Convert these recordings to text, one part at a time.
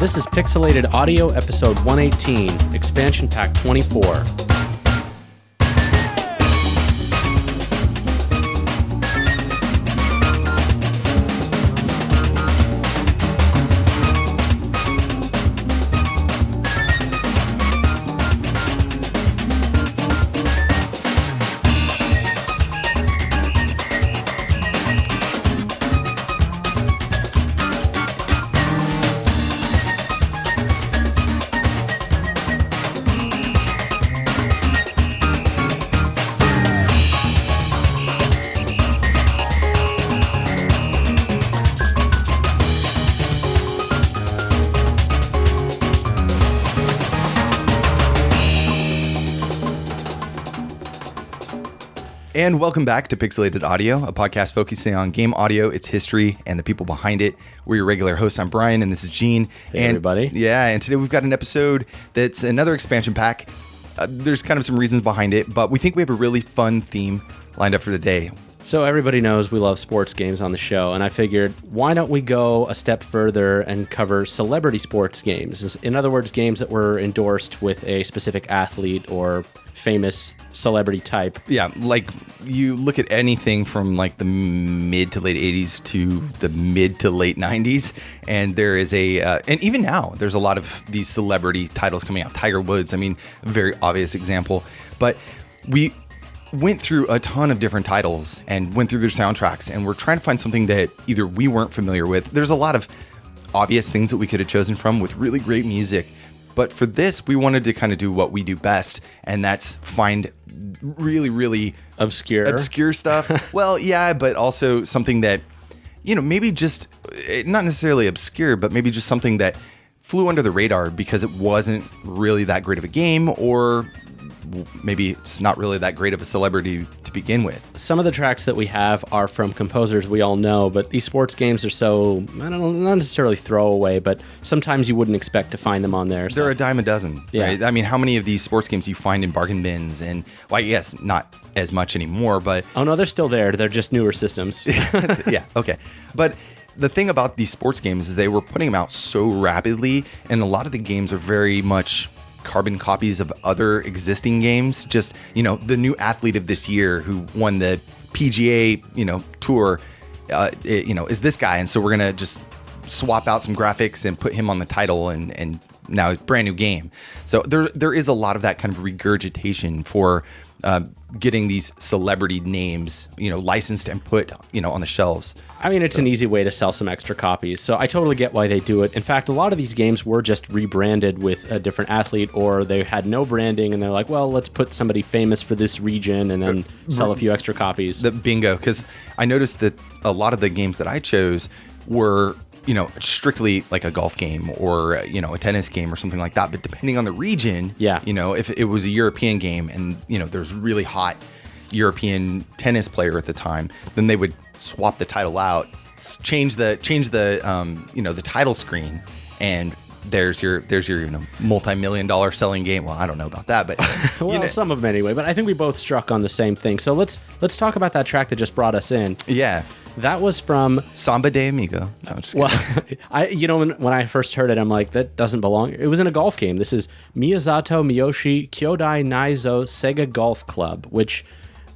This is Pixelated Audio, episode 118, expansion pack 24. And welcome back to Pixelated Audio, a podcast focusing on game audio, its history, and the people behind it. We're your regular hosts. I'm Brian, and this is Gene. Hey, everybody. Yeah, and today we've got an episode that's another expansion pack. There's kind of some reasons behind it, but we think we have a really fun theme lined up for the day. So everybody knows we love sports games on the show, and I figured, why don't we go a step further and cover celebrity sports games? In other words, games that were endorsed with a specific athlete or famous celebrity type. Yeah, like you look at anything from like the mid to late 80s to the mid to late 90s, and there is and even now, there's a lot of these celebrity titles coming out. Tiger Woods, I mean, a very obvious example. But we went through a ton of different titles and went through their soundtracks, and we're trying to find something that either we weren't familiar with. There's a lot of obvious things that we could have chosen from with really great music. But for this, we wanted to kind of do what we do best, and that's find really, really obscure stuff. Well, yeah, but also something that, you know, maybe just not necessarily obscure, but maybe just something that flew under the radar because it wasn't really that great of a game, or maybe it's not really that great of a celebrity to begin with. Some of the tracks that we have are from composers we all know, but these sports games are so, I don't know, not necessarily throwaway, but sometimes you wouldn't expect to find them on there. They're a dime a dozen, right? I mean, how many of these sports games you find in bargain bins? And, well, yes, not as much anymore, but... Oh, no, they're still there. They're just newer systems. Yeah, okay. But the thing about these sports games is they were putting them out so rapidly, and a lot of the games are very much carbon copies of other existing games. Just, you know, the new athlete of this year who won the PGA, tour, is this guy. And so we're going to just swap out some graphics and put him on the title, and now it's a brand new game. So there is a lot of that kind of regurgitation for getting these celebrity names, licensed and put, on the shelves. I mean, it's an easy way to sell some extra copies. So I totally get why they do it. In fact, a lot of these games were just rebranded with a different athlete, or they had no branding and they're like, well, let's put somebody famous for this region and then sell a few extra copies. Bingo. Because I noticed that a lot of the games that I chose were strictly like a golf game or, a tennis game or something like that. But depending on the region, if it was a European game and, there's really hot European tennis player at the time, then they would swap the title out, change the the title screen, and there's your multi-million-dollar selling game. Well, I don't know about that, but well, some of them anyway. But I think we both struck on the same thing. So let's talk about that track that just brought us in. Yeah. That was from Samba de Amigo. No, I'm just kidding. When I first heard it, I'm like, that doesn't belong. It was in a golf game. This is Miyazato Miyoshi Kyoudai Naizou Sega Golf Club, which,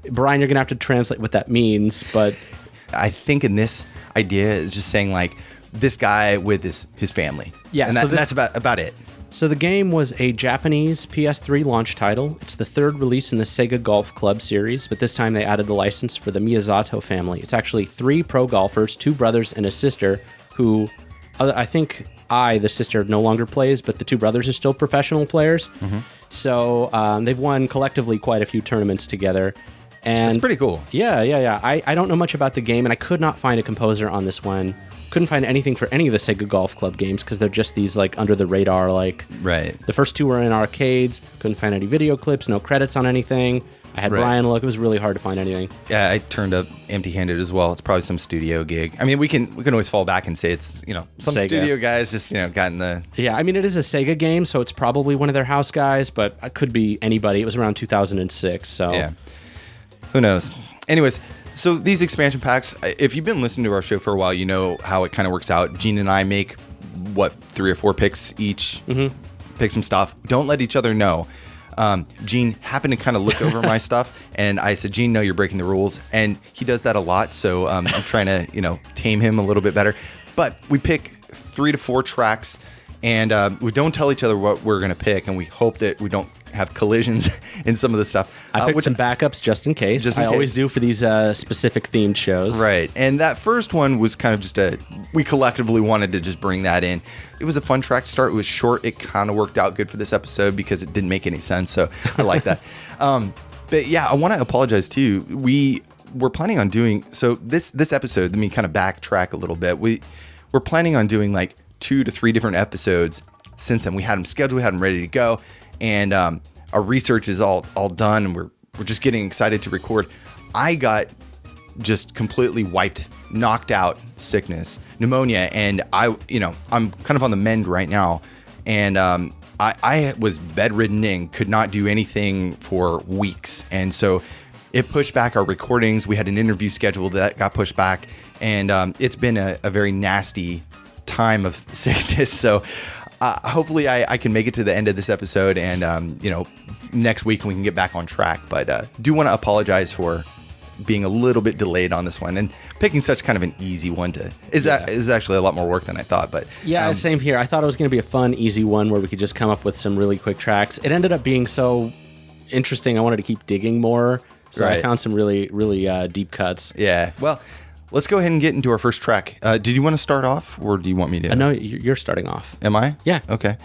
Brian, you're going to have to translate what that means, but I think in this idea, it's just saying like this guy with his family. Yeah. And that's about it. So the game was a Japanese PS3 launch title. It's the third release in the Sega Golf Club series, but this time they added the license for the Miyazato family. It's actually 3 pro golfers, 2 brothers and a sister, who I think the sister no longer plays, but the 2 brothers are still professional players. Mm-hmm. So they've won collectively quite a few tournaments together. And that's pretty cool. Yeah. I don't know much about the game, and I could not find a composer on this one. Couldn't find anything for any of the Sega Golf Club games because they're just these like under the radar, like right. The first 2 were in arcades. Couldn't find any video clips, no credits on anything. I had Brian look. It was really hard to find anything. Yeah, I turned up empty-handed as well. It's probably some studio gig. I mean, we can always fall back and say it's some Sega. Studio guys just gotten the. Yeah, I mean it is a Sega game, so it's probably one of their house guys, but it could be anybody. It was around 2006, so yeah. Who knows? Anyways. So these expansion packs, if you've been listening to our show for a while, you know how it kind of works out. Gene and I make 3 or 4 picks each, pick some stuff. Don't let each other know. Gene happened to kind of look over my stuff, and I said, Gene, no, you're breaking the rules. And he does that a lot, so I'm trying to, tame him a little bit better. But we pick 3 to 4 tracks, and we don't tell each other what we're going to pick, and we hope that we don't have collisions in some of the stuff. I picked some backups just in case. I always do for these specific themed shows. Right. And that first one was kind of just we collectively wanted to just bring that in. It was a fun track to start. It was short. It kind of worked out good for this episode because it didn't make any sense. So I like that. But yeah, I want to apologize too. We're planning on doing, so this episode, let me kind of backtrack a little bit. We're planning on doing like 2 to 3 different episodes since then. We had them scheduled, we had them ready to go. And our research is all done, and we're just getting excited to record. I got just completely wiped, knocked out, sickness, pneumonia, and I'm kind of on the mend right now. And I was bedridden and could not do anything for weeks. And so it pushed back our recordings. We had an interview scheduled that got pushed back, and it's been a very nasty time of sickness. So hopefully I can make it to the end of this episode, and next week we can get back on track. But do want to apologize for being a little bit delayed on this one, and picking such kind of an easy one is actually a lot more work than I thought. But same here. I thought it was going to be a fun, easy one where we could just come up with some really quick tracks. It ended up being so interesting. I wanted to keep digging more, so right. I found some really, really deep cuts. Yeah. Well, let's go ahead and get into our first track. Did you want to start off, or do you want me to? No, you're starting off. Am I? Yeah. Okay.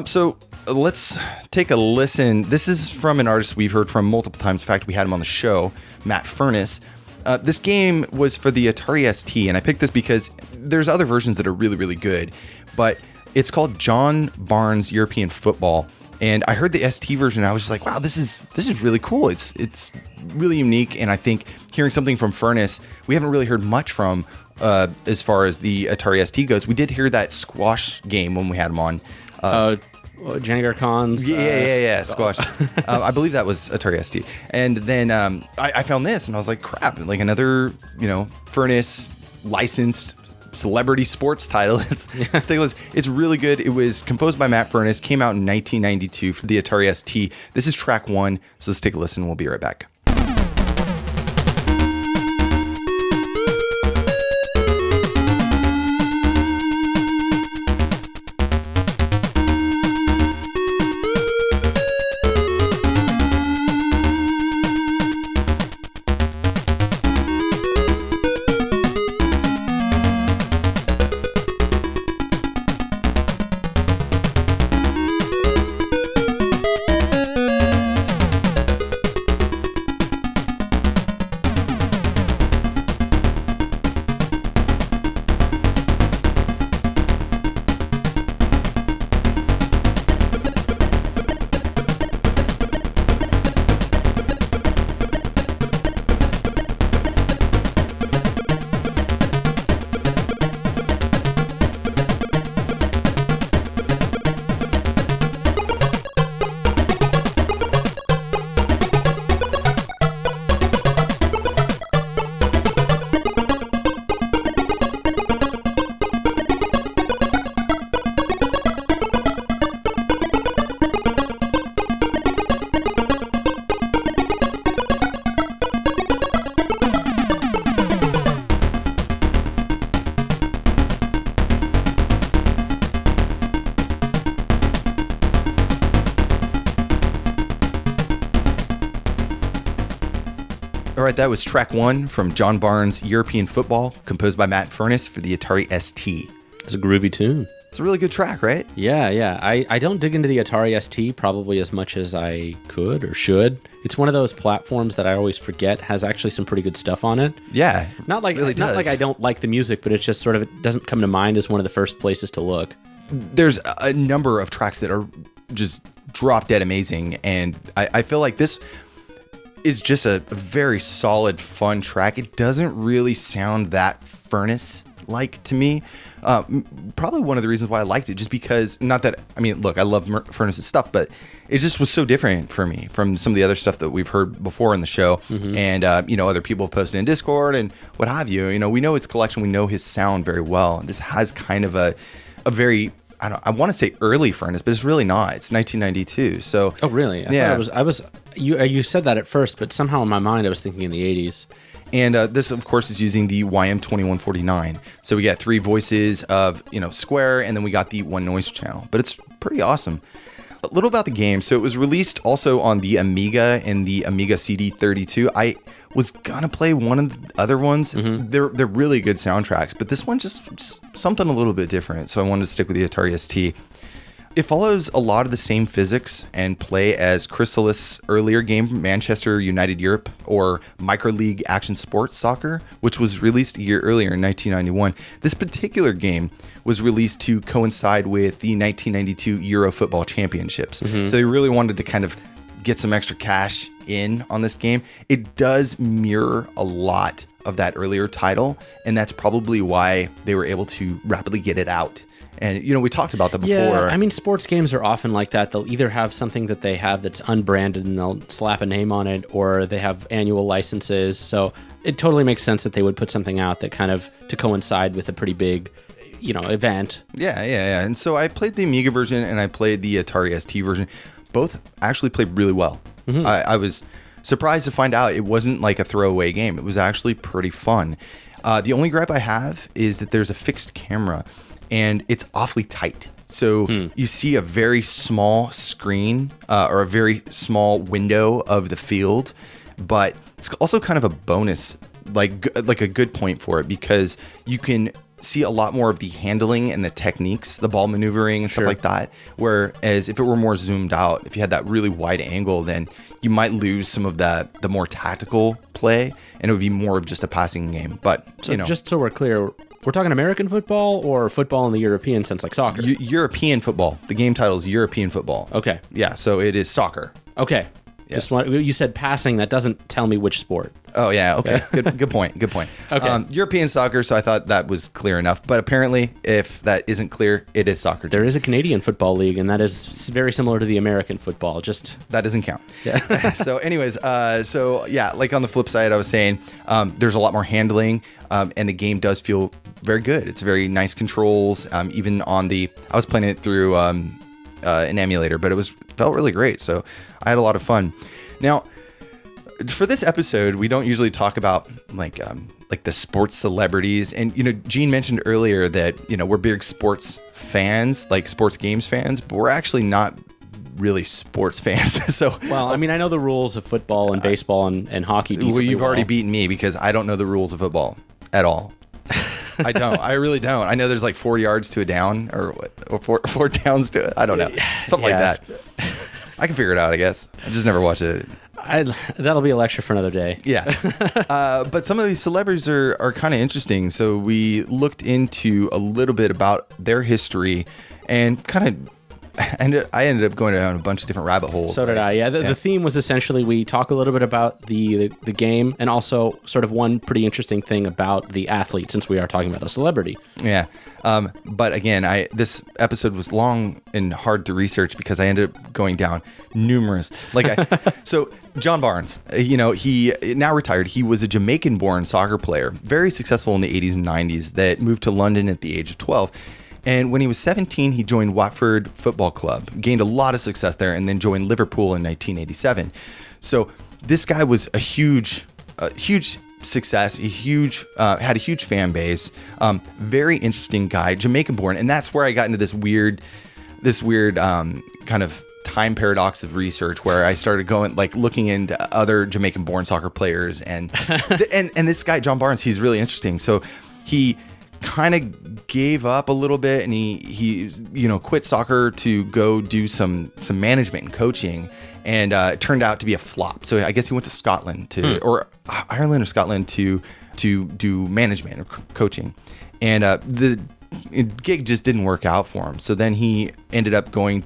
So let's take a listen. This is from an artist we've heard from multiple times. In fact, we had him on the show, Matt Furniss. This game was for the Atari ST, and I picked this because there's other versions that are really, really good, but it's called John Barnes European Football. And I heard the ST version, and I was just like, wow, this is really cool. It's really unique, and I think hearing something from Furniss, we haven't really heard much from as far as the Atari ST goes. We did hear that squash game when we had him on. Jennifer Khan's. Yeah, squash. I believe that was Atari ST. And then I found this, and I was like, crap, like another, Furniss licensed celebrity sports title. Let's take a listen. It's really good. It was composed by Matt Furniss, came out in 1992 for the Atari ST. This is track 1, so let's take a listen. We'll be right back. All right, that was track 1 from John Barnes' European Football, composed by Matt Furniss for the Atari ST. It's a groovy tune. It's a really good track, right? Yeah. I don't dig into the Atari ST probably as much as I could or should. It's one of those platforms that I always forget has actually some pretty good stuff on it. Yeah, not like I don't like the music, but it's just sort of, it doesn't come to mind as one of the first places to look. There's a number of tracks that are just drop dead amazing, and I feel like this is just a very solid, fun track. It doesn't really sound that Furniss-like to me. Probably one of the reasons why I liked it, just because, not that, I mean, look, I love Furniss's stuff, but it just was so different for me from some of the other stuff that we've heard before in the show. Mm-hmm. And, other people have posted in Discord and what have you. We know his collection, we know his sound very well. This has kind of a a very, I want to say early Furniss, but it's really not. It's 1992. So. Oh, really? You said that at first, but somehow in my mind I was thinking in the 80s. And this, of course, is using the YM2149. So we got 3 voices of, square, and then we got the 1 noise channel. But it's pretty awesome. A little about the game. So it was released also on the Amiga and the Amiga CD32. I was gonna play one of the other ones. Mm-hmm. They're really good soundtracks, but this one just something a little bit different. So I wanted to stick with the Atari ST. It follows a lot of the same physics and play as Chrysalis' earlier game, Manchester United Europe, or Micro League Action Sports Soccer, which was released a year earlier in 1991. This particular game was released to coincide with the 1992 Euro Football Championships. Mm-hmm. So they really wanted to kind of get some extra cash in on this game. It does mirror a lot of that earlier title, and that's probably why they were able to rapidly get it out. And, we talked about that before. Yeah, I mean, sports games are often like that. They'll either have something that they have that's unbranded and they'll slap a name on it, or they have annual licenses. So it totally makes sense that they would put something out that kind of to coincide with a pretty big, event. Yeah. And so I played the Amiga version and I played the Atari ST version. Both actually played really well. Mm-hmm. I was surprised to find out it wasn't like a throwaway game. It was actually pretty fun. The only gripe I have is that there's a fixed camera. And it's awfully tight. So you see a very small screen or a very small window of the field, but it's also kind of a bonus, like a good point for it, because you can see a lot more of the handling and the techniques, the ball maneuvering and stuff like that. Whereas if it were more zoomed out, if you had that really wide angle, then you might lose some of the more tactical play, and it would be more of just a passing game. But so just so we're clear, we're talking American football or football in the European sense, like soccer? European football. The game title is European football. Okay. Yeah, so it is soccer. Okay. Yes. You said passing. That doesn't tell me which sport. Oh, yeah. Okay. Good point. Okay. European soccer, so I thought that was clear enough. But apparently, if that isn't clear, it is soccer. There is a Canadian football league, and that is very similar to the American football. That doesn't count. Yeah. So anyways, like on the flip side, I was saying there's a lot more handling, and the game does feel very good. It's very nice controls. Even on I was playing it through an emulator, but felt really great. So I had a lot of fun. Now, for this episode, we don't usually talk about like the sports celebrities. And, Gene mentioned earlier that, we're big sports fans, like sports games fans, but we're actually not really sports fans. So, well, I mean, I know the rules of football and baseball and hockey. Well, you've already beaten me because I don't know the rules of football at all. I don't. I really don't. I know there's like 4 yards to a down or four downs to it. I don't know. Something like that. I can figure it out, I guess. I just never watch it. That'll be a lecture for another day. Yeah. But some of these celebrities are kind of interesting. So we looked into a little bit about their history and kind of I ended up going down a bunch of different rabbit holes. So did I. Yeah. The theme was essentially we talk a little bit about the game and also sort of one pretty interesting thing about the athlete, since we are talking about a celebrity. Yeah. But again, this episode was long and hard to research because I ended up going down numerous. So John Barnes, he now retired. He was a Jamaican-born soccer player, very successful in the 80s and 90s, that moved to London at the age of 12. And when he was 17, he joined Watford Football Club, gained a lot of success there, and then joined Liverpool in 1987. So this guy was a huge success, had a huge fan base, very interesting guy, Jamaican-born, and that's where I got into this weird kind of time paradox of research where I started looking into other Jamaican-born soccer players, and this guy John Barnes, he's really interesting. So he kind of gave up a little bit, and he quit soccer to go do some management and coaching, and it turned out to be a flop. So I guess he went to Scotland or Ireland or Scotland to do management or coaching, and the gig just didn't work out for him. So then he ended up going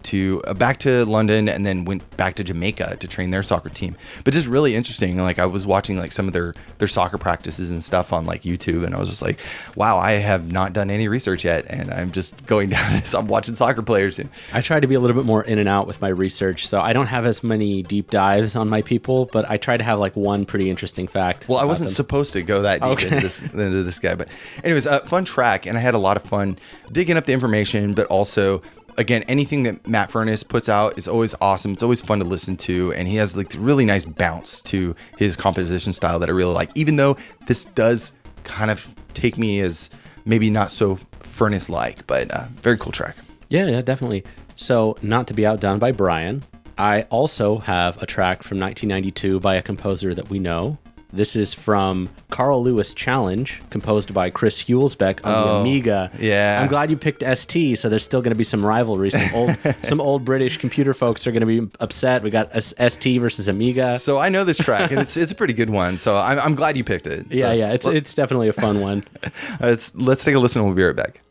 back to London, and then went back to Jamaica to train their soccer team. But just really interesting. Like I was watching some of their soccer practices and stuff on YouTube, and I was just like, wow, I have not done any research yet, and I'm just going down this. I'm watching soccer players. I try to be a little bit more in and out with my research, so I don't have as many deep dives on my people, but I try to have one pretty interesting fact. Well, I wasn't supposed to go that deep into this guy, but anyways, fun track, and I had a lot of fun fun digging up the information, but also, again, anything that Matt Furniss puts out is always awesome. It's always fun to listen to, and he has like really nice bounce to his composition style that I really like, even though this does kind of take me as maybe not so Furniss-like, but very cool track. Yeah, definitely. So, not to be outdone by Brian, I also have a track from 1992 by a composer that we know. This is from Carl Lewis Challenge, composed by Chris Huelsbeck on the Amiga. Yeah. I'm glad you picked ST, so there's still going to be some rivalry. Some old British computer folks are going to be upset. We got ST versus Amiga. So I know this track, and it's a pretty good one. So I'm glad you picked it. So, Yeah, it's definitely a fun one. Let's take a listen, and we'll be right back.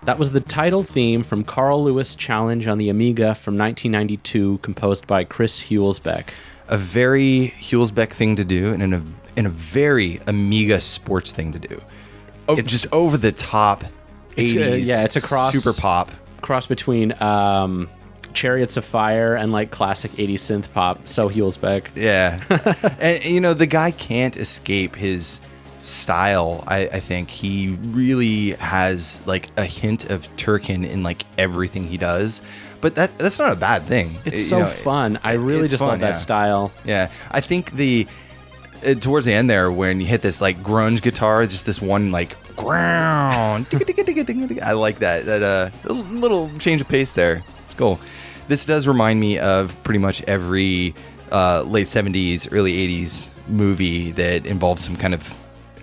That was the title theme from Carl Lewis Challenge on the Amiga from 1992, composed by Chris Huelsbeck. A very Huelsbeck thing to do, and a very Amiga sports thing to do. It's just over the top 80s. It's a cross. Super pop. Cross between Chariots of Fire and like classic 80s synth pop. So Huelsbeck. Yeah. And, the guy can't escape his style. I think he really has like a hint of Turkin in like everything he does. But that's not a bad thing. It's so fun. I really just love that style. Yeah. I think towards the end there, when you hit this like grunge guitar, just this one like ground. I like that little change of pace there. It's cool. This does remind me of pretty much every late 70s, early 80s movie that involves some kind of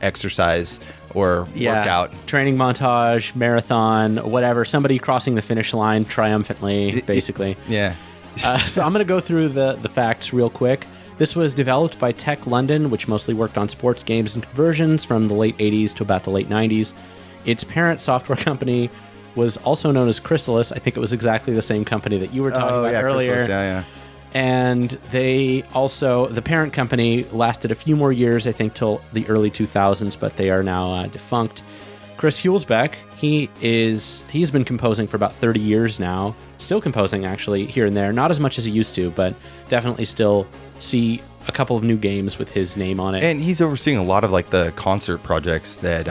exercise or workout. Training montage, marathon, whatever. Somebody crossing the finish line triumphantly, basically. Yeah. So I'm going to go through the facts real quick. This was developed by Tech London, which mostly worked on sports games and conversions from the late 80s to about the late 90s. Its parent software company was also known as Chrysalis. I think it was exactly the same company that you were talking about earlier. Chrysalis, yeah. And the parent company lasted a few more years, I think, till the early 2000s, but they are now defunct. Chris Huelsbeck, he's been composing for about 30 years now. Still composing, actually, here and there. Not as much as he used to, but definitely still see a couple of new games with his name on it. And he's overseeing a lot of like the concert projects that,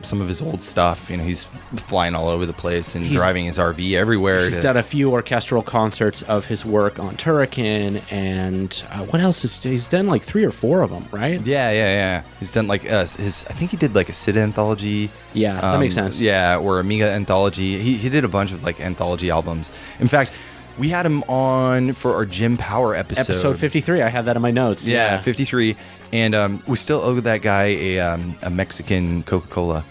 some of his old stuff, he's flying all over the place and driving his RV everywhere. He's done a few orchestral concerts of his work on Turrican, and what else he's done like 3 or 4 of them, right? Yeah. He's done like I think he did like a SIDA anthology. Yeah, that makes sense. Yeah, or Amiga anthology. He did a bunch of like anthology albums. In fact, we had him on for our Jim Power episode. Episode 53. I have that in my notes. Yeah, 53. And we still owe that guy a Mexican Coca-Cola.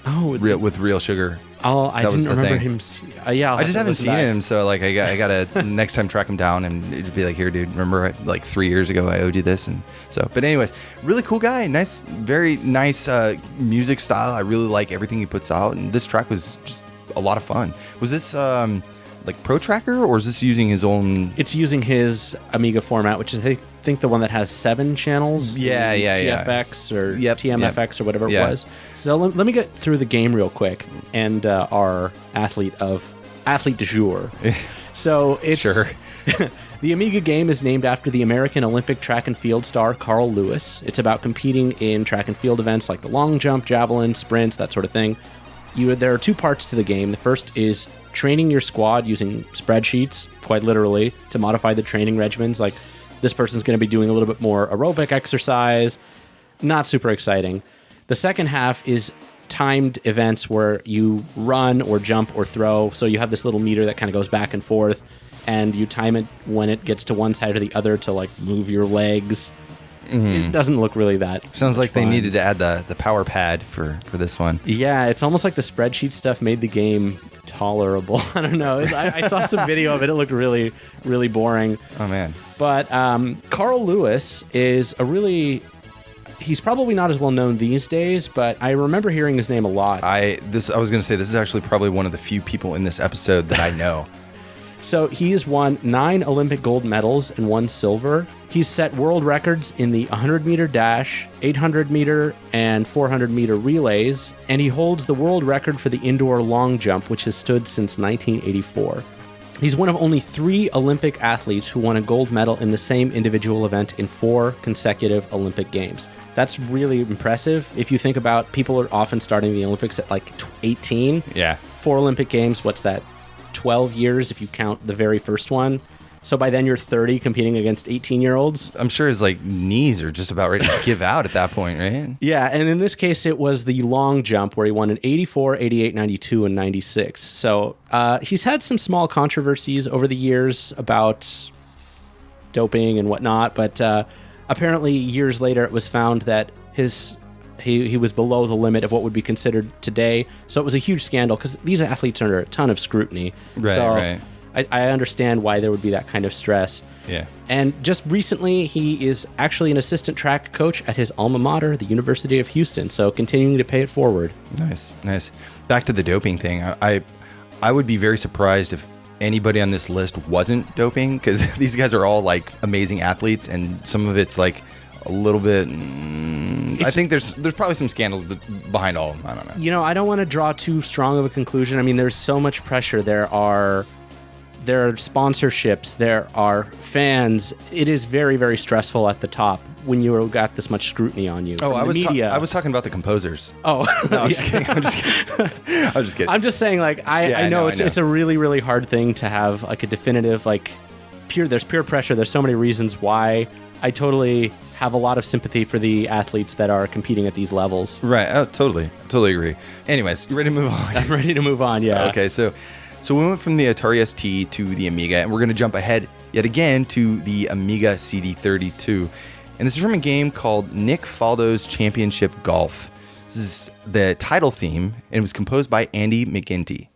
Oh, with real sugar. Oh, I didn't remember him. I just haven't seen him, so like I gotta next time track him down and just be like, here, dude, remember like 3 years ago I owed you this, and so. But anyways, really cool guy, nice, very nice music style. I really like everything he puts out, and this track was just a lot of fun. Was this like Pro Tracker, or is this using his own? It's using his Amiga format, which is I think the one that has 7 channels. TFX or TMFX or whatever it was. So let me get through the game real quick and our athlete du jour. So it's sure. The Amiga game is named after the American Olympic track and field star Carl Lewis. It's about competing in track and field events like the long jump, javelin, sprints, that sort of thing. There are 2 parts to the game. The first is training your squad using spreadsheets, quite literally, to modify the training regimens. Like, this person's going to be doing a little bit more aerobic exercise. Not super exciting. The second half is timed events where you run or jump or throw. So you have this little meter that kind of goes back and forth, and you time it when it gets to one side or the other to like move your legs. It doesn't look really that sounds like fun. They needed to add the power pad for this one. Yeah, it's almost like the spreadsheet stuff made the game tolerable. I don't know. I saw some video of it. It looked really, really boring. Oh, man. But Carl Lewis is he's probably not as well known these days, but I remember hearing his name a lot. I was going to say, this is actually probably one of the few people in this episode that I know. So he's won 9 Olympic gold medals and 1 silver. He's set world records in the 100-meter dash, 800-meter, and 400-meter relays, and he holds the world record for the indoor long jump, which has stood since 1984. He's one of only 3 Olympic athletes who won a gold medal in the same individual event in 4 consecutive Olympic Games. That's really impressive. If you think about, people are often starting the Olympics at like 18. Yeah. 4 Olympic Games, what's that? 12 years if you count the very first one. So by then you're 30 competing against 18-year-olds. I'm sure his like knees are just about ready to give out at that point, right? Yeah, and in this case it was the long jump where he won in 84, 88, 92, and 96. So he's had some small controversies over the years about doping and whatnot, but apparently years later it was found that he was below the limit of what would be considered today. So it was a huge scandal because these athletes are under a ton of scrutiny. Right. I understand why there would be that kind of stress. Yeah. And just recently, he is actually an assistant track coach at his alma mater, the University of Houston. So continuing to pay it forward. Nice. Back to the doping thing. I would be very surprised if anybody on this list wasn't doping, because these guys are all like amazing athletes, and some of it's like a little bit. I think there's probably some scandals behind all of them. I don't know. I don't want to draw too strong of a conclusion. I mean, there's so much pressure. There are sponsorships. There are fans. It is very, very stressful at the top when you got this much scrutiny on you. Oh, I was talking about the composers. Oh, no, I'm just kidding. I'm just kidding. I'm just saying, like, I know it's a really, really hard thing to have like a definitive, like, there's peer pressure. There's so many reasons why. I totally have a lot of sympathy for the athletes that are competing at these levels. Right. Oh, totally agree. Anyways, you ready to move on? I'm ready to move on. Yeah. Okay. So we went from the Atari ST to the Amiga, and we're going to jump ahead yet again to the Amiga CD32. And this is from a game called Nick Faldos Championship Golf. This is the title theme, and it was composed by Andi McGinty.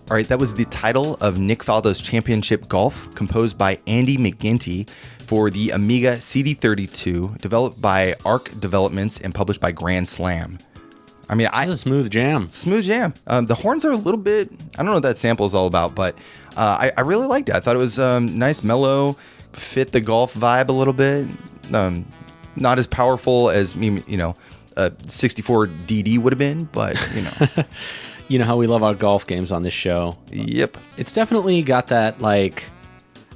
All right, that was the title of Nick Faldos Championship Golf, composed by Andi McGinty for the Amiga CD32, developed by Arc Developments and published by Grand Slam. I mean, it's a smooth jam. Smooth jam. The horns are a little bit, I don't know what that sample is all about, but I really liked it. I thought it was nice, mellow, fit the golf vibe a little bit. Not as powerful as, 64 DD would have been, but, You know how we love our golf games on this show. Yep. It's definitely got that, like,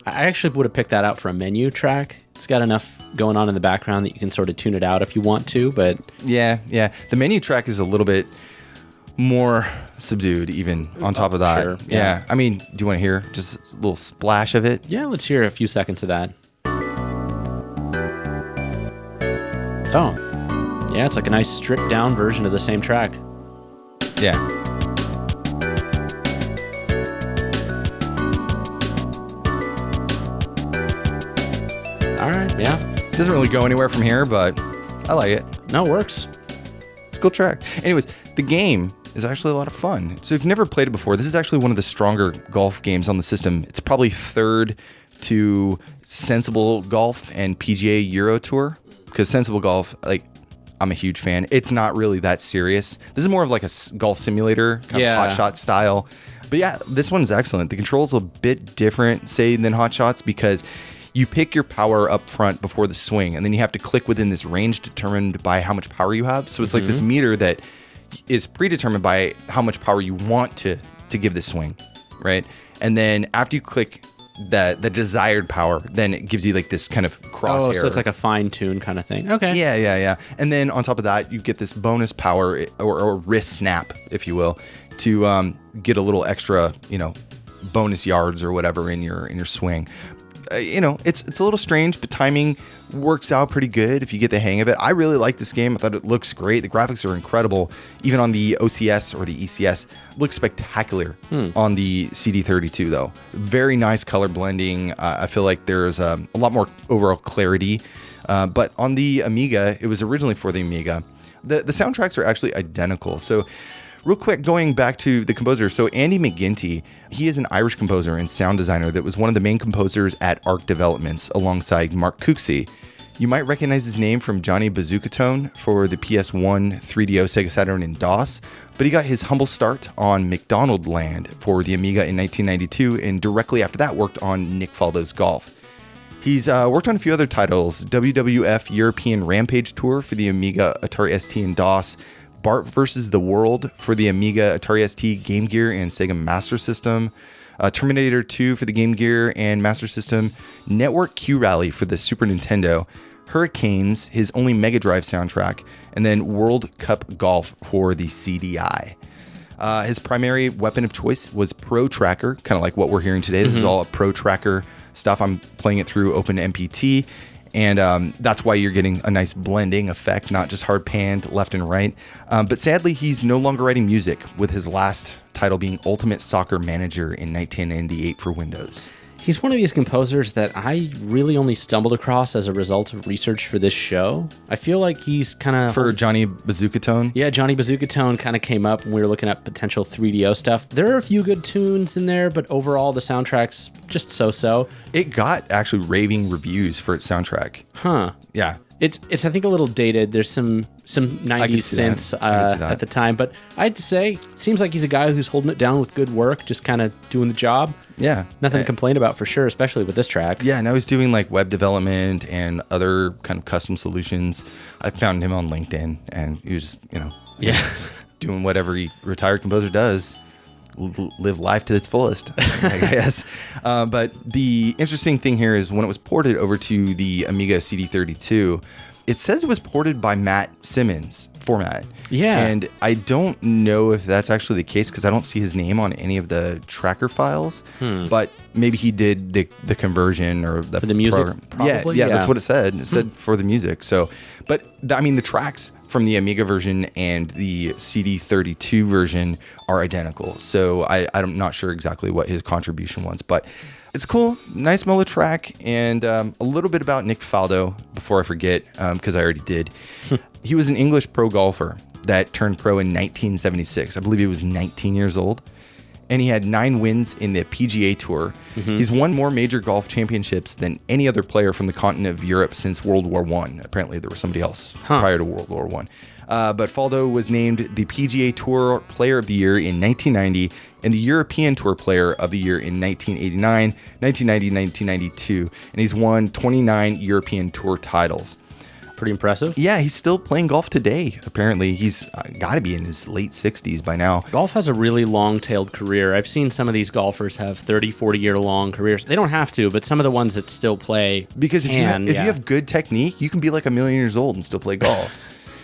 I actually would have picked that out for a menu track. It's got enough going on in the background that you can sort of tune it out if you want to, but... Yeah. The menu track is a little bit more subdued even on top of that. Sure, yeah. I mean, do you want to hear just a little splash of it? Yeah, let's hear a few seconds of that. Oh. Yeah, it's like a nice stripped down version of the same track. Yeah. All right, yeah. It doesn't really go anywhere from here, but I like it. No, it works. It's a cool track. Anyways, the game is actually a lot of fun. So if you've never played it before, this is actually one of the stronger golf games on the system. It's probably third to Sensible Golf and PGA Euro Tour, because Sensible Golf, like, I'm a huge fan. It's not really that serious. This is more of like a golf simulator, kind of Hot Shot style. But yeah, this one's excellent. The controls a bit different, say, than Hot Shots, because you pick your power up front before the swing, and then you have to click within this range determined by how much power you have. So it's like this meter that is predetermined by how much power you want to give this swing, right? And then after you click the desired power, then it gives you like this kind of crosshair. Oh, so it's like a fine tune kind of thing. Okay. Yeah. And then on top of that, you get this bonus power or wrist snap, if you will. to get a little extra, bonus yards or whatever in your swing. It's a little strange, but timing works out pretty good if you get the hang of it. I really like this game. I thought it looks great. The graphics are incredible. Even on the OCS or the ECS, looks spectacular on the CD32 though. Very nice color blending. I feel like there's a lot more overall clarity. But on the Amiga, it was originally for the Amiga. The soundtracks are actually identical. So real quick, going back to the composer. So Andi McGinty, he is an Irish composer and sound designer that was one of the main composers at Arc Developments alongside Mark Cooksey. You might recognize his name from Johnny Bazooka-Tone for the PS1, 3DO, Sega Saturn, and DOS, but he got his humble start on McDonald Land for the Amiga in 1992, and directly after that worked on Nick Faldos Golf. He's worked on a few other titles, WWF European Rampage Tour for the Amiga, Atari ST, and DOS, Bart vs. the World for the Amiga, Atari ST, Game Gear, and Sega Master System, Terminator 2 for the Game Gear and Master System, Network Q Rally for the Super Nintendo, Hurricanes, his only Mega Drive soundtrack, and then World Cup Golf for the CDI. His primary weapon of choice was Pro Tracker, kind of like what we're hearing today. This is all Pro Tracker stuff. I'm playing it through OpenMPT. And that's why you're getting a nice blending effect, not just hard panned left and right. But sadly, he's no longer writing music, with his last title being Ultimate Soccer Manager in 1998 for Windows. He's one of these composers that I really only stumbled across as a result of research for this show. I feel like he's kind of... For Johnny Bazooka-Tone? Yeah, Johnny Bazooka-Tone kind of came up when we were looking at potential 3DO stuff. There are a few good tunes in there, but overall the soundtrack's just so-so. It got actually raving reviews for its soundtrack. Huh. Yeah. It's I think a little dated. There's some 90s synths at the time, but I'd say seems like he's a guy who's holding it down with good work, just kind of doing the job. Yeah. Nothing to complain about for sure, especially with this track. Yeah, now he's doing like web development and other kind of custom solutions. I found him on LinkedIn, and he was, just doing whatever a retired composer does. Live life to its fullest, I guess. But the interesting thing here is when it was ported over to the Amiga CD32, it says it was ported by Matt Simmons format. Yeah. And I don't know if that's actually the case because I don't see his name on any of the tracker files. But maybe he did the conversion or the, for the music program. probably? Yeah, that's what it said. It said for the music. So, but the tracks from the Amiga version and the CD32 version are identical. So I'm not sure exactly what his contribution was, but it's cool. Nice mellow track. And a little bit about Nick Faldo before I forget, because I already did. He was an English pro golfer that turned pro in 1976. I believe he was 19 years old. And he had 9 wins in the PGA Tour. He's won more major golf championships than any other player from the continent of Europe since World War I. Apparently, there was somebody else prior to World War I. But Faldo was named the PGA Tour Player of the Year in 1990 and the European Tour Player of the Year in 1989, 1990, 1992. And he's won 29 European Tour titles. Pretty impressive. Yeah, he's still playing golf today. Apparently, he's got to be in his late 60s by now. Golf has a really long-tailed career. I've seen some of these golfers have 30, 40-year-long careers. They don't have to, but some of the ones that still play because if you have good technique, you can be like 1,000,000 years old and still play golf.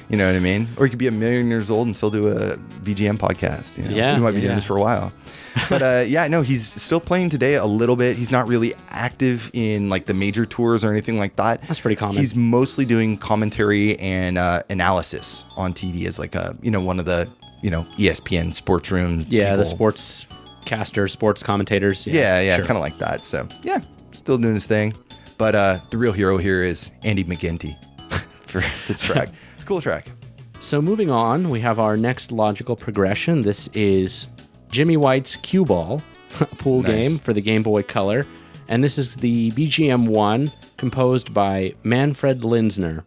You know what I mean? Or you could be 1,000,000 years old and still do a VGM podcast. Yeah, we might be doing this for a while. But he's still playing today a little bit. He's not really active in like the major tours or anything like that. That's pretty common. He's mostly doing commentary and analysis on TV as like one of the ESPN sports rooms. Yeah, people. the sports casters, sports commentators. Yeah, sure. Kind of like that. So yeah, still doing his thing. But the real hero here is Andi McGinty for this track. It's a cool track. So moving on, we have our next logical progression. This is Jimmy White's Cueball, a pool game for the Game Boy Color. And this is the BGM1 composed by Manfred Linzner.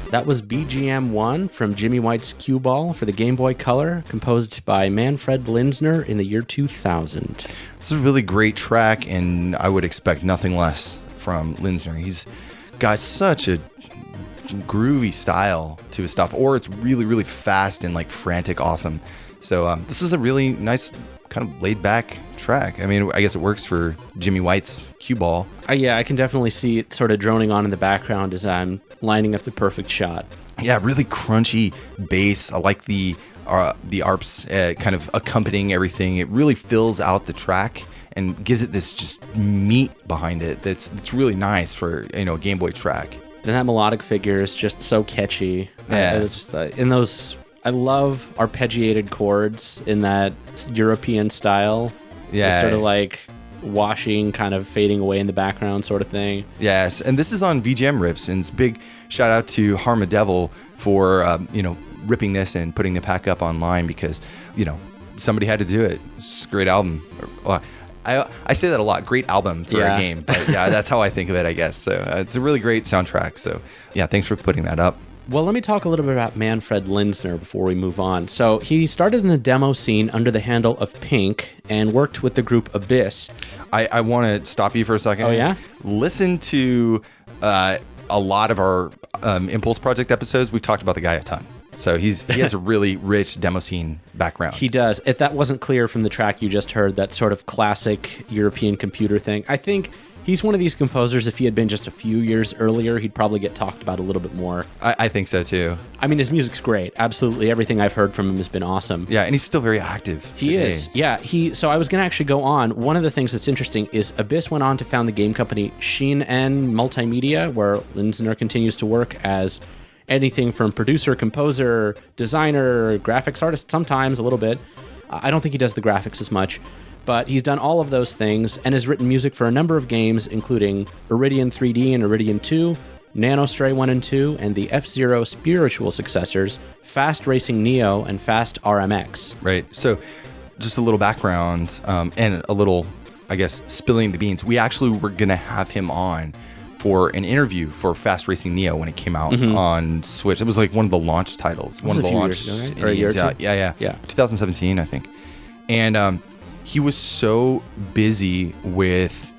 That was BGM 1 from Jimmy White's Cueball for the Game Boy Color, composed by Manfred Linzner in the year 2000. It's a really great track, and I would expect nothing less from Linzner. He's got such a groovy style to his stuff, or it's really, really fast and like frantic awesome. So this is a really nice kind of laid back track. I mean, I guess it works for Jimmy White's Cueball. Yeah, I can definitely see it sort of droning on in the background as I'm lining up the perfect shot. Yeah, really crunchy bass. I like the arps kind of accompanying everything. It really fills out the track and gives it this just meat behind it. That's really nice for, you know, a Game Boy track. And that melodic figure is just so catchy. Yeah. In those, I love arpeggiated chords in that European style. Yeah. It's sort of like washing, kind of fading away in the background sort of thing. Yes, and this is on VGM Rips, and it's big shout out to Harma Devil for, you know, ripping this and putting the pack up online because, you know, somebody had to do it. It's a great album. Well, I say that a lot. Great album for a game, but yeah, that's how I think of it, I guess. So it's a really great soundtrack. So yeah, thanks for putting that up. Well, let me talk a little bit about Manfred Linzner before we move on. So he started in the demo scene under the handle of Pink and worked with the group Abyss. I want to stop you for a second. Oh, yeah? Listen to a lot of our Impulse Project episodes. We've talked about the guy a ton. So he has a really rich demo scene background. He does. If that wasn't clear from the track you just heard, that sort of classic European computer thing, I think he's one of these composers, if he had been just a few years earlier, he'd probably get talked about a little bit more. I think so, too. I mean, his music's great. Absolutely. Everything I've heard from him has been awesome. Yeah, and he's still very active He today. is. Yeah. So I was going to actually go on. One of the things that's interesting is Abyss went on to found the game company Shinya Multimedia, where Linzner continues to work as anything from producer, composer, designer, graphics artist, sometimes a little bit. I don't think he does the graphics as much, but he's done all of those things and has written music for a number of games, including Iridian 3D and Iridian 2, Nanostray 1 and 2, and the F-Zero spiritual successors, Fast Racing Neo and Fast RMX. Right. So just a little background and a little, I guess, spilling the beans. We actually were going to have him on for an interview for Fast Racing Neo when it came out on Switch. It was like one of the launch titles. One of the launch years ago, right? Or a year or two? Yeah. 2017, I think. And he was so busy with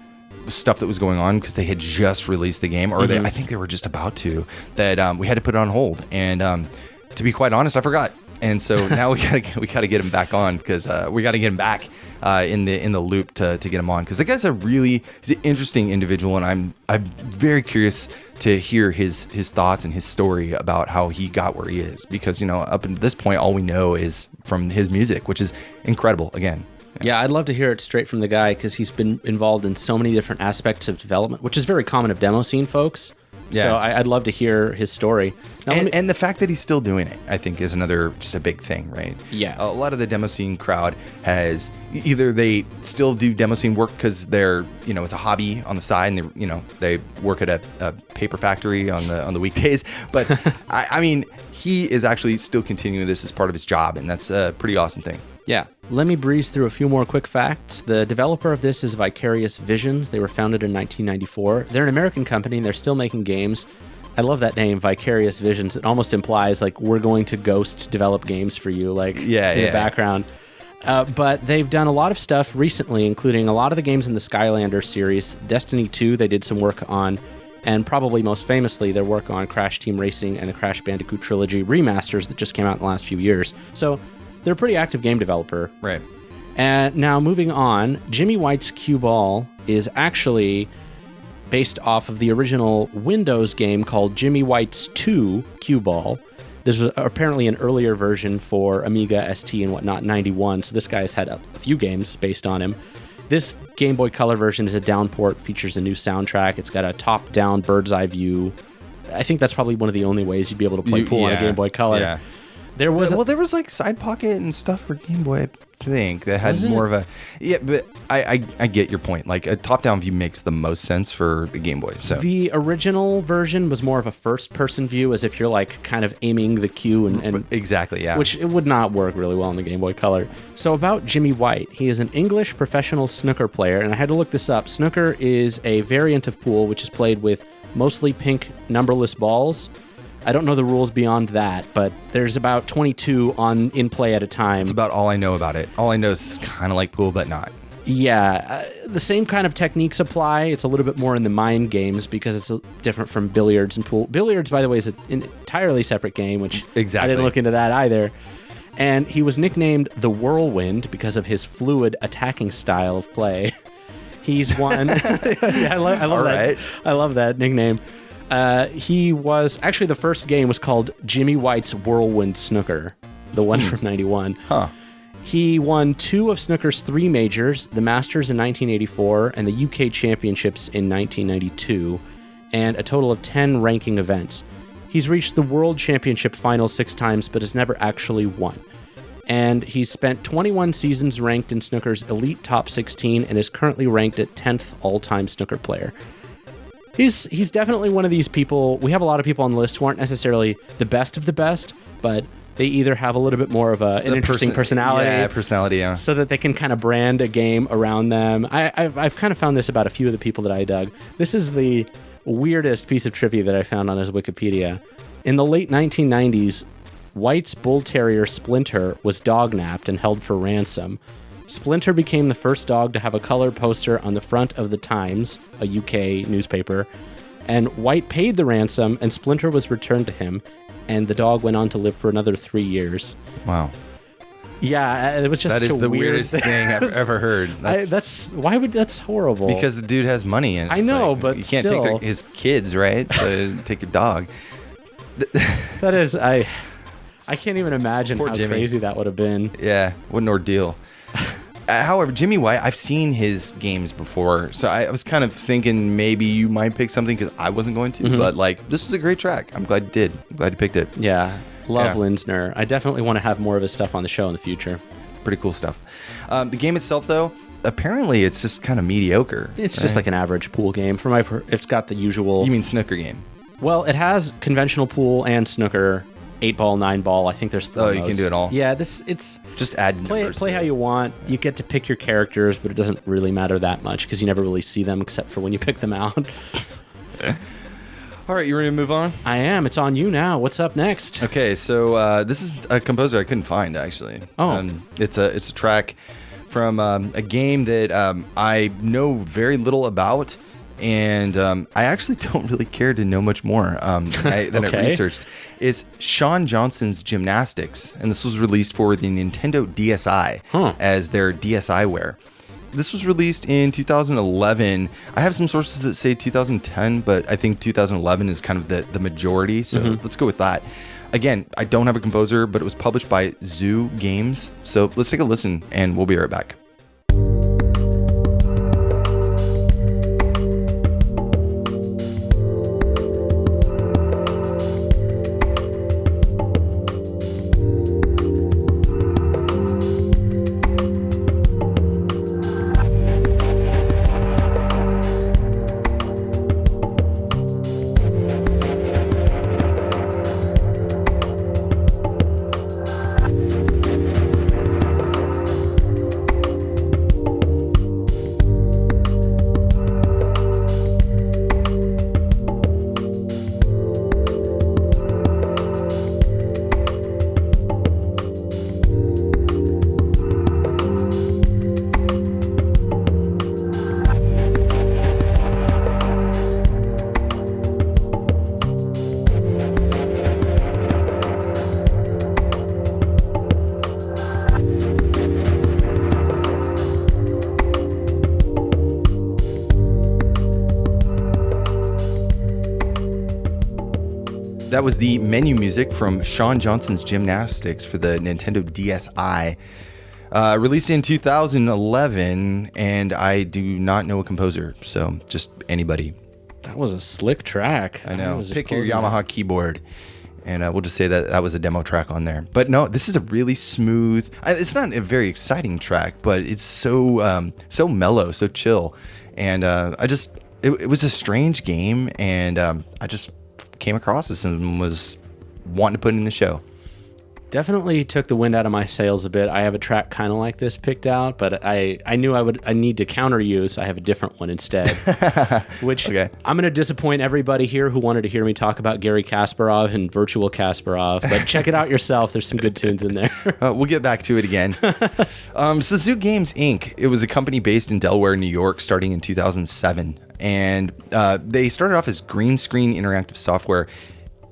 stuff that was going on because they had just released the game, or I think they were just about to, that we had to put it on hold. And to be quite honest, I forgot. And so now we gotta get him back on because we got to get him back in the loop to get him on because the guy's he's an interesting individual, and I'm very curious to hear his thoughts and his story about how he got where he is, because, you know, up until this point all we know is from his music, which is incredible. Again. Yeah, I'd love to hear it straight from the guy because he's been involved in so many different aspects of development, which is very common of demo scene folks. Yeah. So I'd love to hear his story. Now, and the fact that he's still doing it, I think, is another just a big thing, right? Yeah. A lot of the demo scene crowd has either they still do demo scene work because they're, you know, it's a hobby on the side, and they work at a paper factory on the weekdays. But I mean, he is actually still continuing this as part of his job, and that's a pretty awesome thing. Yeah. Let me breeze through a few more quick facts. The developer of this is Vicarious Visions. They were founded in 1994. They're an American company, and they're still making games. I love that name, Vicarious Visions. It almost implies, like, we're going to ghost develop games for you, like, in the background. But they've done a lot of stuff recently, including a lot of the games in the Skylander series. Destiny 2, they did some work on, and probably most famously, their work on Crash Team Racing and the Crash Bandicoot Trilogy remasters that just came out in the last few years. So they're a pretty active game developer. Right. And now moving on, Jimmy White's Cueball is actually based off of the original Windows game called Jimmy White's 2 Cueball. This was apparently an earlier version for Amiga, ST, and whatnot, 91. So this guy's had a few games based on him. This Game Boy Color version is a downport, features a new soundtrack. It's got a top-down bird's eye view. I think that's probably one of the only ways you'd be able to play pool on a Game Boy Color. Yeah. There was like Side Pocket and stuff for Game Boy, I think, that had more of a... Yeah, but I get your point. Like, a top-down view makes the most sense for the Game Boy. So the original version was more of a first-person view, as if you're, like, kind of aiming the cue and exactly, yeah. Which it would not work really well on the Game Boy Color. So about Jimmy White, he is an English professional snooker player, and I had to look this up. Snooker is a variant of pool which is played with mostly pink numberless balls. I don't know the rules beyond that, but there's about 22 in play at a time. That's about all I know about it. All I know is it's kind of like pool, but not. Yeah, the same kind of techniques apply. It's a little bit more in the mind games because it's different from billiards and pool. Billiards, by the way, is an entirely separate game, which exactly. I didn't look into that either. And he was nicknamed the Whirlwind because of his fluid attacking style of play. He's won. Yeah, I love all that. Right. I love that nickname. He was actually the first game was called Jimmy White's Whirlwind Snooker, the one from '91. Huh. He won 2 of snooker's 3 majors, the Masters in 1984 and the UK Championships in 1992, and a total of 10 ranking events. He's reached the World Championship finals 6 times, but has never actually won. And he's spent 21 seasons ranked in snooker's elite top 16 and is currently ranked at 10th all-time snooker player. He's definitely one of these people. We have a lot of people on the list who aren't necessarily the best of the best, but they either have a little bit more of an interesting personality. Yeah, personality, yeah. So that they can kind of brand a game around them. I've kind of found this about a few of the people that I dug. This is the weirdest piece of trivia that I found on his Wikipedia. In the late 1990s, White's bull terrier Splinter was dog-napped and held for ransom. Splinter became the first dog to have a color poster on the front of the Times, a UK newspaper, and White paid the ransom and Splinter was returned to him, and the dog went on to live for another 3 years. Wow. Yeah, it was just that is the weirdest thing I've ever heard. That's horrible. Because the dude has money, and I know, but you can't still. take his kids, right? So take your dog. That is, I can't even imagine Poor how Jimmy. crazy that would have been. Yeah, what an ordeal. However, Jimmy White, I've seen his games before, so I was kind of thinking maybe you might pick something because I wasn't going to. But like, this is a great track. I'm glad you did. I'm glad you picked it. Yeah, love Linzner. I definitely want to have more of his stuff on the show in the future. Pretty cool stuff. The game itself, though, apparently it's just kind of mediocre. It's just like an average pool game. It's got the usual. You mean snooker game? Well, it has conventional pool and snooker, 8-ball, 9-ball. I think there's 4 modes. You can do it all. Yeah, it's just add numbers. Play how you want. You get to pick your characters, but it doesn't really matter that much because you never really see them except for when you pick them out. All right, you ready to move on? I am. It's on you now. What's up next? Okay, so this is a composer I couldn't find actually. Oh, it's a track from a game that I know very little about. And I actually don't really care to know much more than I researched. It's Shawn Johnson's Gymnastics, and this was released for the Nintendo DSi as their DSiWare. This was released in 2011. I have some sources that say 2010, but I think 2011 is kind of the majority, so let's go with that. Again, I don't have a composer, but it was published by Zoo Games. So let's take a listen, and we'll be right back. That was the menu music from Shawn Johnson's Gymnastics for the Nintendo DSi. Released in 2011, and I do not know a composer, so just anybody. That was a slick track. I know. Pick your Yamaha keyboard, and we'll just say that was a demo track on there. But no, this is a really smooth. It's not a very exciting track, but it's so mellow, so chill, and it was a strange game, and I just came across this and was wanting to put it in the show. Definitely took the wind out of my sails a bit. I have a track kind of like this picked out, but I knew I need to counter you, so I have a different one instead. Which okay. I'm going to disappoint everybody here who wanted to hear me talk about Garry Kasparov and Virtual Kasparov, but check it out yourself. There's some good tunes in there. We'll get back to it again. So Zoo Games Inc. It was a company based in Delaware, New York, starting in 2007, and they started off as green screen interactive software.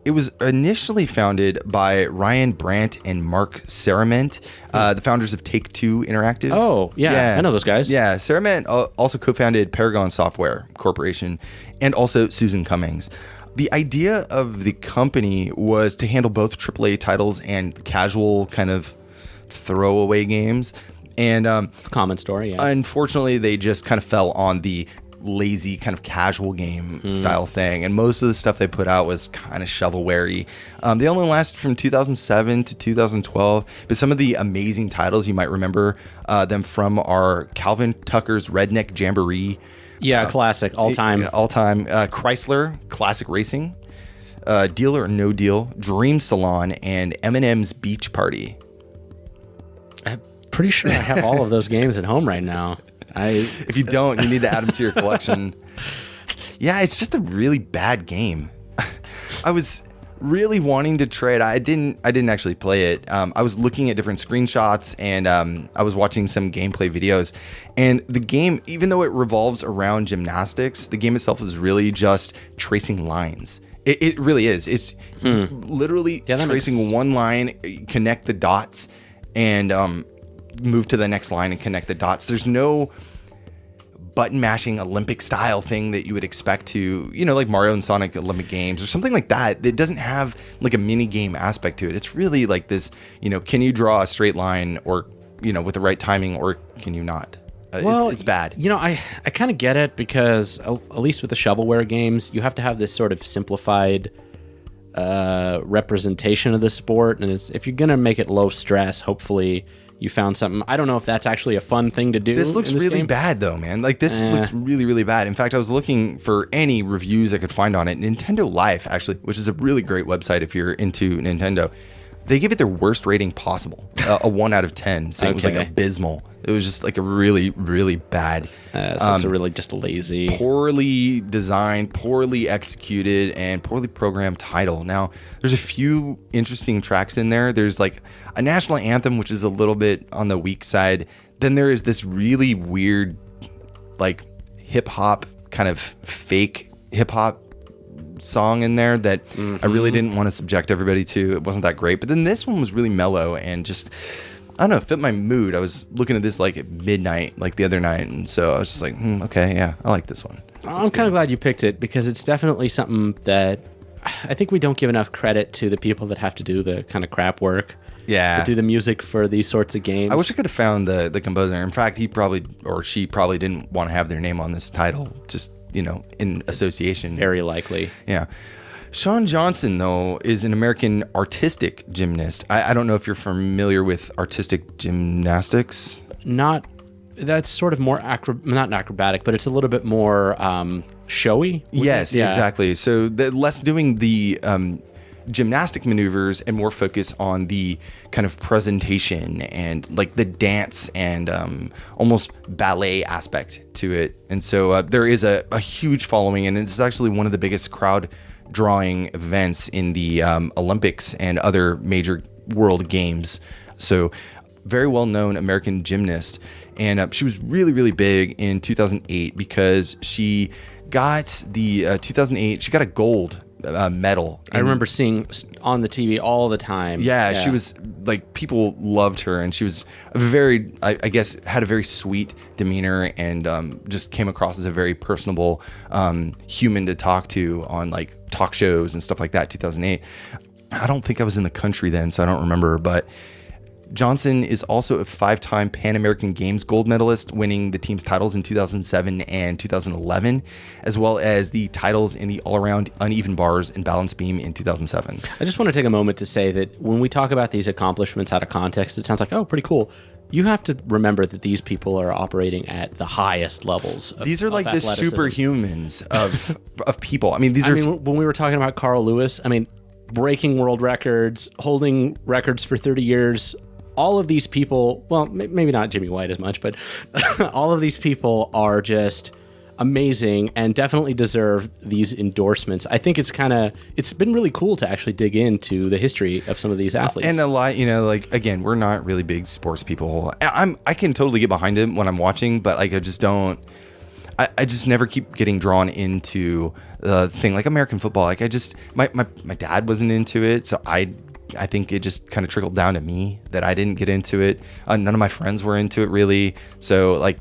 It was initially founded by Ryan Brandt and Mark Serement, the founders of Take-Two Interactive. Oh, yeah, I know those guys. Yeah, Serement also co-founded Paragon Software Corporation and also Susan Cummings. The idea of the company was to handle both AAA titles and casual kind of throwaway games. And common story, yeah. Unfortunately, they just kind of fell on the lazy kind of casual game style thing, and most of the stuff they put out was kind of shovelware-y. They only lasted from 2007 to 2012, but some of the amazing titles you might remember them from are Calvin Tucker's Redneck Jamboree. Yeah, classic, all-time. Chrysler Classic Racing, Deal or No Deal, Dream Salon, and Eminem's Beach Party. I'm pretty sure I have all of those games at home right now. If you don't, you need to add them to your collection. Yeah, it's just a really bad game. I was really wanting to try it. I didn't actually play it. I was looking at different screenshots and I was watching some gameplay videos. And the game, even though it revolves around gymnastics, the game itself is really just tracing lines. It really is. It's literally tracing one line, connect the dots, and move to the next line and connect the dots. There's no button mashing Olympic style thing that you would expect to, like Mario and Sonic Olympic Games or something like that. It doesn't have like a mini game aspect to it. It's really like this, can you draw a straight line or, with the right timing, or can you not? Well, it's bad. I kind of get it, because at least with the shovelware games, you have to have this sort of simplified representation of the sport. And if you're going to make it low stress, hopefully you found something. I don't know if that's actually a fun thing to do. This looks really bad, though, man. Like, this looks really, really bad. In fact, I was looking for any reviews I could find on it. Nintendo Life, actually, which is a really great website if you're into Nintendo. They gave it their worst rating possible, a 1 out of 10, saying it was like abysmal. It was just like a really, really bad. So it's really just a lazy, poorly designed, poorly executed, and poorly programmed title. Now, there's a few interesting tracks in there. There's like a national anthem, which is a little bit on the weak side. Then there is this really weird, like hip hop, kind of fake hip hop song in there that I really didn't want to subject everybody to. It wasn't that great. But then this one was really mellow and just, I don't know, fit my mood. I was looking at this like at midnight, like the other night, and so I was just like, okay, yeah, I like this one. I'm kind of glad you picked it, because it's definitely something that I think we don't give enough credit to the people that have to do the kind of crap work. Yeah. To do the music for these sorts of games. I wish I could have found the composer. In fact, he probably, or she probably didn't want to have their name on this title, just, in association. Very likely. Yeah. Shawn Johnson, though, is an American artistic gymnast. I don't know if you're familiar with artistic gymnastics. That's sort of more not acrobatic, but it's a little bit more showy. Yes, exactly. So less doing the gymnastic maneuvers and more focus on the kind of presentation and like the dance and almost ballet aspect to it. And so there is a huge following, and it's actually one of the biggest crowd drawing events in the Olympics and other major world games. So very well-known American gymnast. And she was really, really big in 2008 because she got the 2008, she got a gold medal. I remember seeing on the TV all the time. Yeah, she was like, people loved her, and she was a very, I guess, had a very sweet demeanor and just came across as a very personable human to talk to on like talk shows and stuff like that. 2008. I don't think I was in the country then, so I don't remember, but Johnson is also a 5-time Pan American Games gold medalist, winning the team's titles in 2007 and 2011, as well as the titles in the all-around uneven bars and balance beam in 2007. I just want to take a moment to say that when we talk about these accomplishments out of context, it sounds like, oh, pretty cool. You have to remember that these people are operating at the highest levels. These are like the superhumans of people. I mean, when we were talking about Carl Lewis, breaking world records, holding records for 30 years. All of these people, well, maybe not Jimmy White as much, but all of these people are just amazing and definitely deserve these endorsements. I think it's been really cool to actually dig into the history of some of these athletes. And a lot, like, again, we're not really big sports people. I can totally get behind it when I'm watching, but like, I just don't. I just never keep getting drawn into the thing like American football. Like my dad wasn't into it, so I think it just kind of trickled down to me that I didn't get into it. None of my friends were into it really. So like,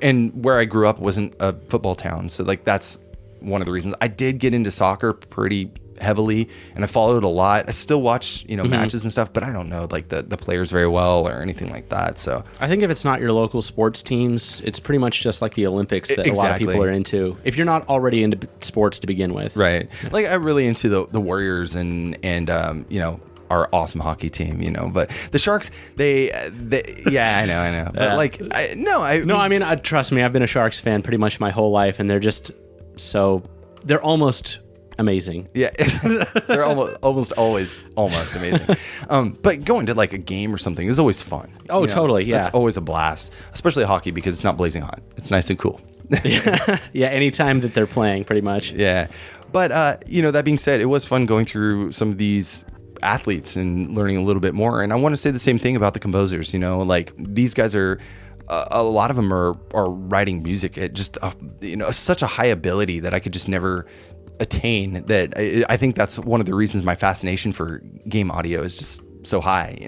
and where I grew up wasn't a football town. So like, that's one of the reasons. I did get into soccer pretty heavily and I followed a lot. I still watch, matches and stuff, but I don't know like the players very well or anything like that. So I think if it's not your local sports teams, it's pretty much just like the Olympics that a lot of people are into. If you're not already into sports to begin with. Right. Like I'm really into the Warriors and our awesome hockey team, but the Sharks, they yeah, I know. But I mean, trust me, I've been a Sharks fan pretty much my whole life and they're almost amazing. Yeah, they're almost always almost amazing. But going to like a game or something is always fun. Oh, totally. Yeah, it's always a blast, especially hockey because it's not blazing hot. It's nice and cool. Yeah, anytime that they're playing, pretty much. Yeah, but that being said, it was fun going through some of these athletes and learning a little bit more. And I want to say the same thing about the composers. Like these guys are. A lot of them are writing music at just such a high ability that I could just never attain. That I think that's one of the reasons my fascination for game audio is just so high.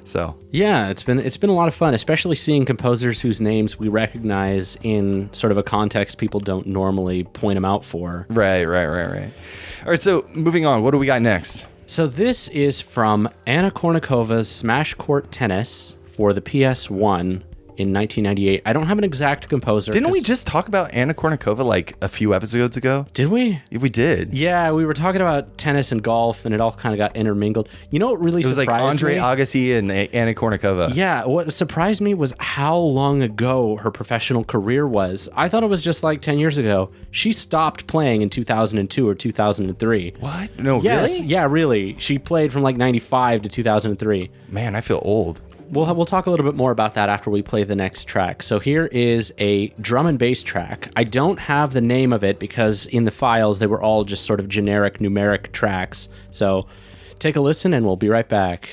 So yeah, it's been a lot of fun, especially seeing composers whose names we recognize in sort of a context people don't normally point them out for. Right. All right, so moving on, what do we got next? So this is from Anna Kournikova's Smash Court Tennis for the PS1 in 1998. I don't have an exact composer. Didn't we just talk about Anna Kournikova like a few episodes ago? Did we? We did. Yeah, we were talking about tennis and golf, and it all kind of got intermingled. You know what really surprised me? It was like Andre Agassi and Anna Kournikova. Yeah, what surprised me was how long ago her professional career was. I thought it was just like 10 years ago. She stopped playing in 2002 or 2003. What? No, yes, really? Yeah, really. She played from like 95 to 2003. Man, I feel old. We'll talk a little bit more about that after we play the next track. So here is a drum and bass track. I don't have the name of it because in the files they were all just sort of generic numeric tracks. So take a listen and we'll be right back.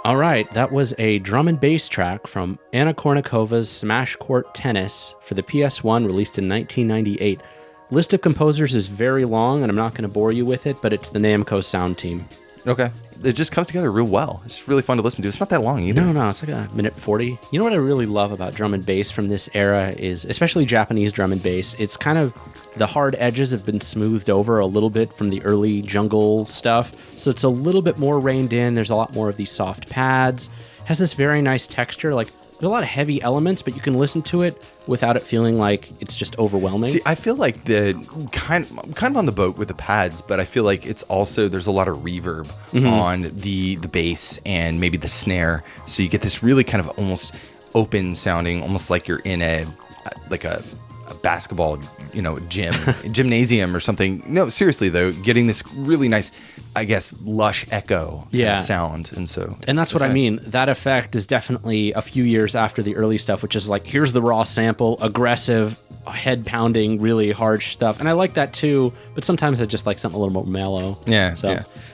All right, that was a drum and bass track from Anna Kournikova's Smash Court Tennis for the PS1, released in 1998. List of composers is very long, and I'm not going to bore you with it, but it's the Namco sound team. Okay. It just comes together real well. It's really fun to listen to. It's not that long either. No, it's like a minute 40. You know what I really love about drum and bass from this era is, especially Japanese drum and bass, it's kind of The hard edges have been smoothed over a little bit from the early jungle stuff, so it's a little bit more reined in. There's a lot more of these soft pads. It has this very nice texture. Like, there's a lot of heavy elements, but you can listen to it without it feeling like it's just overwhelming. See, I feel like the kind of on the boat with the pads, but I feel like it's also, there's a lot of reverb on the bass and maybe the snare. So you get this really kind of almost open sounding, almost like you're in a basketball, gymnasium or something. No, seriously though, getting this really nice, I guess, lush echo sound. And that's what I mean. That effect is definitely a few years after the early stuff, which is like, here's the raw sample, aggressive, head pounding, really harsh stuff. And I like that too, but sometimes I just like something a little more mellow. Yeah.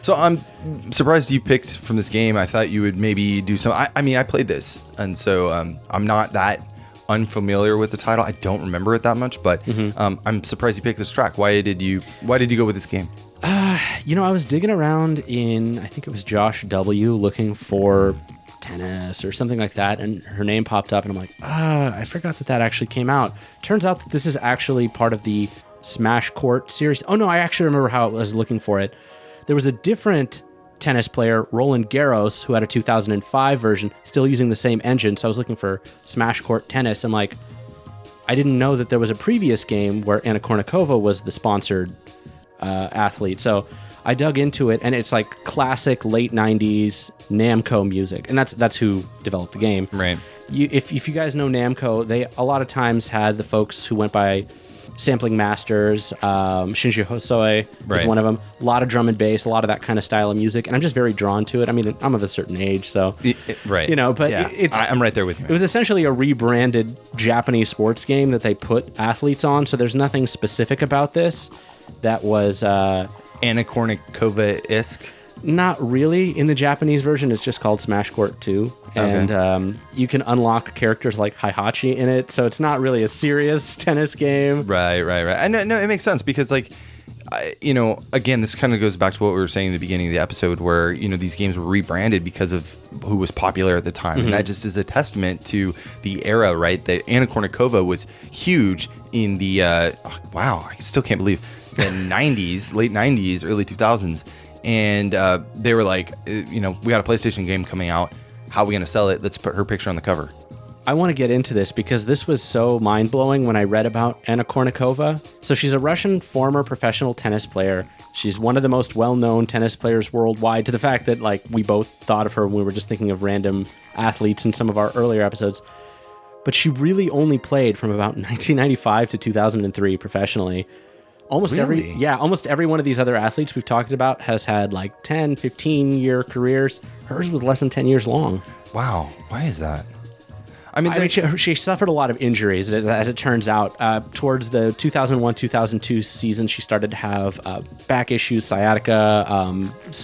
So I'm surprised you picked from this game. I thought you would maybe do some, I mean, I played this, and so I'm not that unfamiliar with the title. I don't remember it that much, but I'm surprised you picked this track. Why did you go with this game? I was digging around in, I think it was Josh W, looking for tennis or something like that, and her name popped up, and I'm like, I forgot that actually came out. Turns out that this is actually part of the Smash Court series. Oh no, I actually remember how I was looking for it. There was a different tennis player, Roland Garros, who had a 2005 version, still using the same engine. So I was looking for Smash Court Tennis, and like, I didn't know that there was a previous game where Anna Kournikova was the sponsored athlete. So I dug into it, and it's like classic late 90s Namco music, and that's who developed the game. Right. If you guys know Namco, they a lot of times had the folks who went by Sampling Masters. Shinji Hosoi is one of them. A lot of drum and bass, a lot of that kind of style of music, and I'm just very drawn to it. I mean, I'm of a certain age, so right. But yeah. I'm right there with you. It was essentially a rebranded Japanese sports game that they put athletes on. So there's nothing specific about this that was Anna Kournikova-esque. Not really. In the Japanese version, it's just called Smash Court 2. And you can unlock characters like Heihachi in it, so it's not really a serious tennis game. Right. I know, no, it makes sense because, like, again, this kind of goes back to what we were saying in the beginning of the episode where, these games were rebranded because of who was popular at the time. And that just is a testament to the era, right? That Anna Kournikova was huge in the, I still can't believe, the 90s, late 90s, early 2000s. And they were like, we got a PlayStation game coming out. How are we going to sell it? Let's put her picture on the cover. I want to get into this because this was so mind-blowing when I read about Anna Kournikova. So she's a Russian former professional tennis player. She's one of the most well-known tennis players worldwide, to the fact that, like, we both thought of her when we were just thinking of random athletes in some of our earlier episodes. But she really only played from about 1995 to 2003 professionally. Almost every one of these other athletes we've talked about has had like 10, 15-year careers. Hers was less than 10 years long. Wow. Why is that? I mean, she suffered a lot of injuries, as it turns out. Towards the 2001-2002 season, she started to have back issues, sciatica,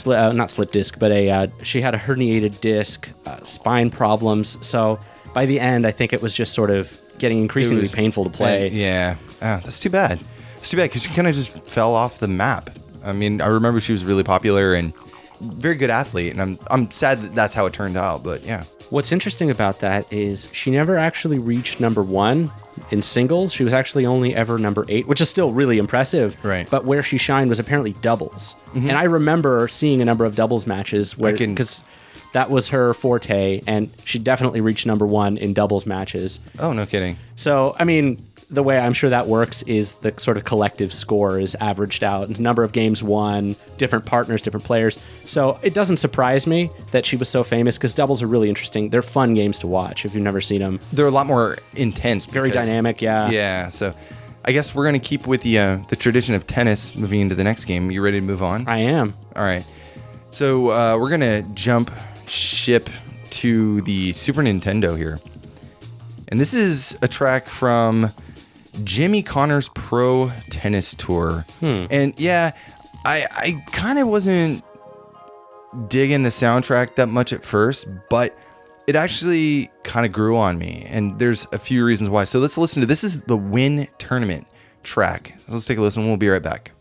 not slip disc, but she had a herniated disc, spine problems. So by the end, I think it was just sort of getting increasingly painful to play. That's too bad. It's too bad because she kind of just fell off the map. I mean, I remember she was really popular and very good athlete, and I'm sad that that's how it turned out, but yeah. What's interesting about that is she never actually reached number 1 in singles. She was actually only ever number 8, which is still really impressive. Right. But where she shined was apparently doubles. And I remember seeing a number of doubles matches where, because that was her forte, and she definitely reached number 1 in doubles matches. Oh, no kidding. So, I mean, the way I'm sure that works is the sort of collective score is averaged out, and number of games won, different partners, different players. So it doesn't surprise me that she was so famous, because doubles are really interesting. They're fun games to watch if you've never seen them. They're a lot more intense. Very dynamic, yeah. Yeah, so I guess we're going to keep with the tradition of tennis moving into the next game. You ready to move on? I am. All right. So we're going to jump ship to the Super Nintendo here. And this is a track from Jimmy Connor's Pro Tennis Tour. And yeah, I kind of wasn't digging the soundtrack that much at first, but it actually kind of grew on me, and there's a few reasons why. So let's listen to this. Is the Win Tournament track. Let's take a listen. We'll be right back.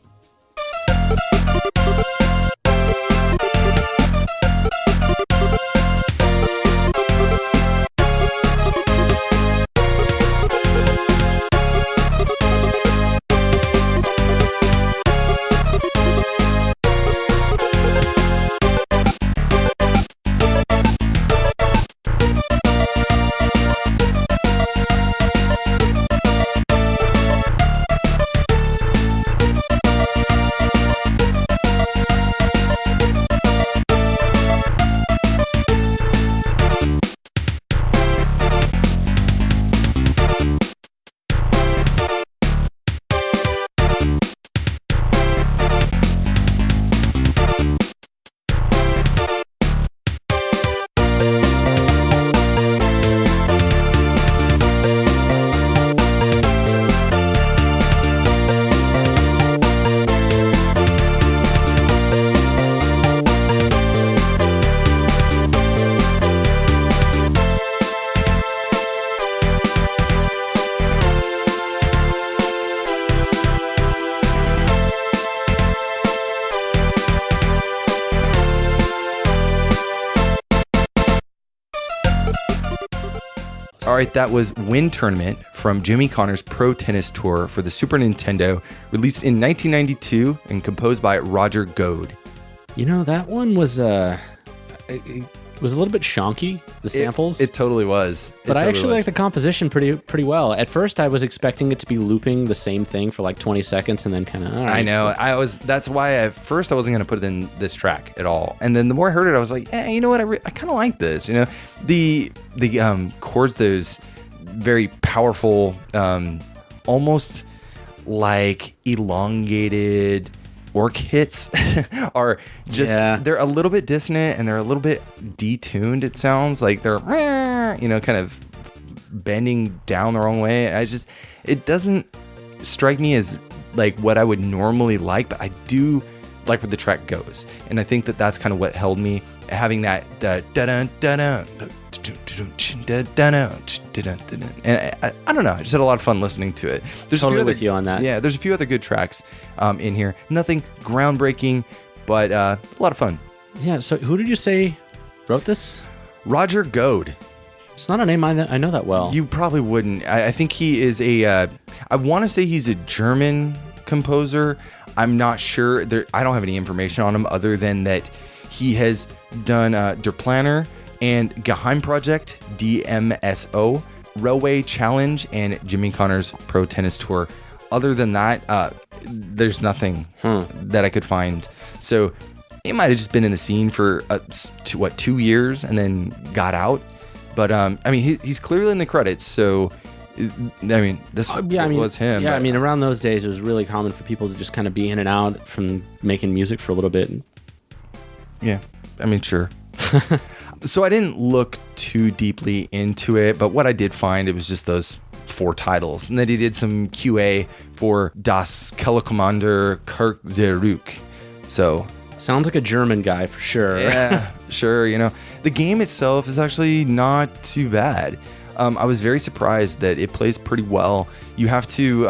All right, that was Wind Tournament from Jimmy Connor's Pro Tennis Tour for the Super Nintendo, released in 1992 and composed by Roger Goede. You know, that one was it was a little bit shonky, the samples. It totally was. But I actually like the composition pretty well. At first, I was expecting it to be looping the same thing for like 20 seconds and then kind of, all right. I know. That's why at first I wasn't going to put it in this track at all. And then the more I heard it, I was like, you know what? I kind of like this. You know, the chords, those very powerful, almost like elongated orc hits are just, they're a little bit dissonant and they're a little bit detuned. It sounds like they're, kind of bending down the wrong way. It doesn't strike me as like what I would normally like, but I do like where the track goes. And I think that that's kind of what held me, having that and I don't know, I just had a lot of fun listening to it. There's totally with you on that. Yeah, there's a few other good tracks in here. Nothing groundbreaking, but a lot of fun. Yeah, so who did you say wrote this? Roger Goede. It's not a name I know that well. You probably wouldn't. I think he is I want to say he's a German composer. I'm not sure. I don't have any information on him other than that he has done Der Planner and Geheimprojekt, DMSO, Railway Challenge, and Jimmy Connor's Pro Tennis Tour. Other than that, there's nothing that I could find. So it might have just been in the scene for 2 years and then got out. But he's clearly in the credits. So this was him. Yeah, around those days, it was really common for people to just kind of be in and out from making music for a little bit. Yeah, sure. So I didn't look too deeply into it, but what I did find, it was just those 4 titles. And then he did some QA for Das Telekommander Kirchzerrück. So sounds like a German guy for sure. Yeah, sure. The game itself is actually not too bad. I was very surprised that it plays pretty well. You have to,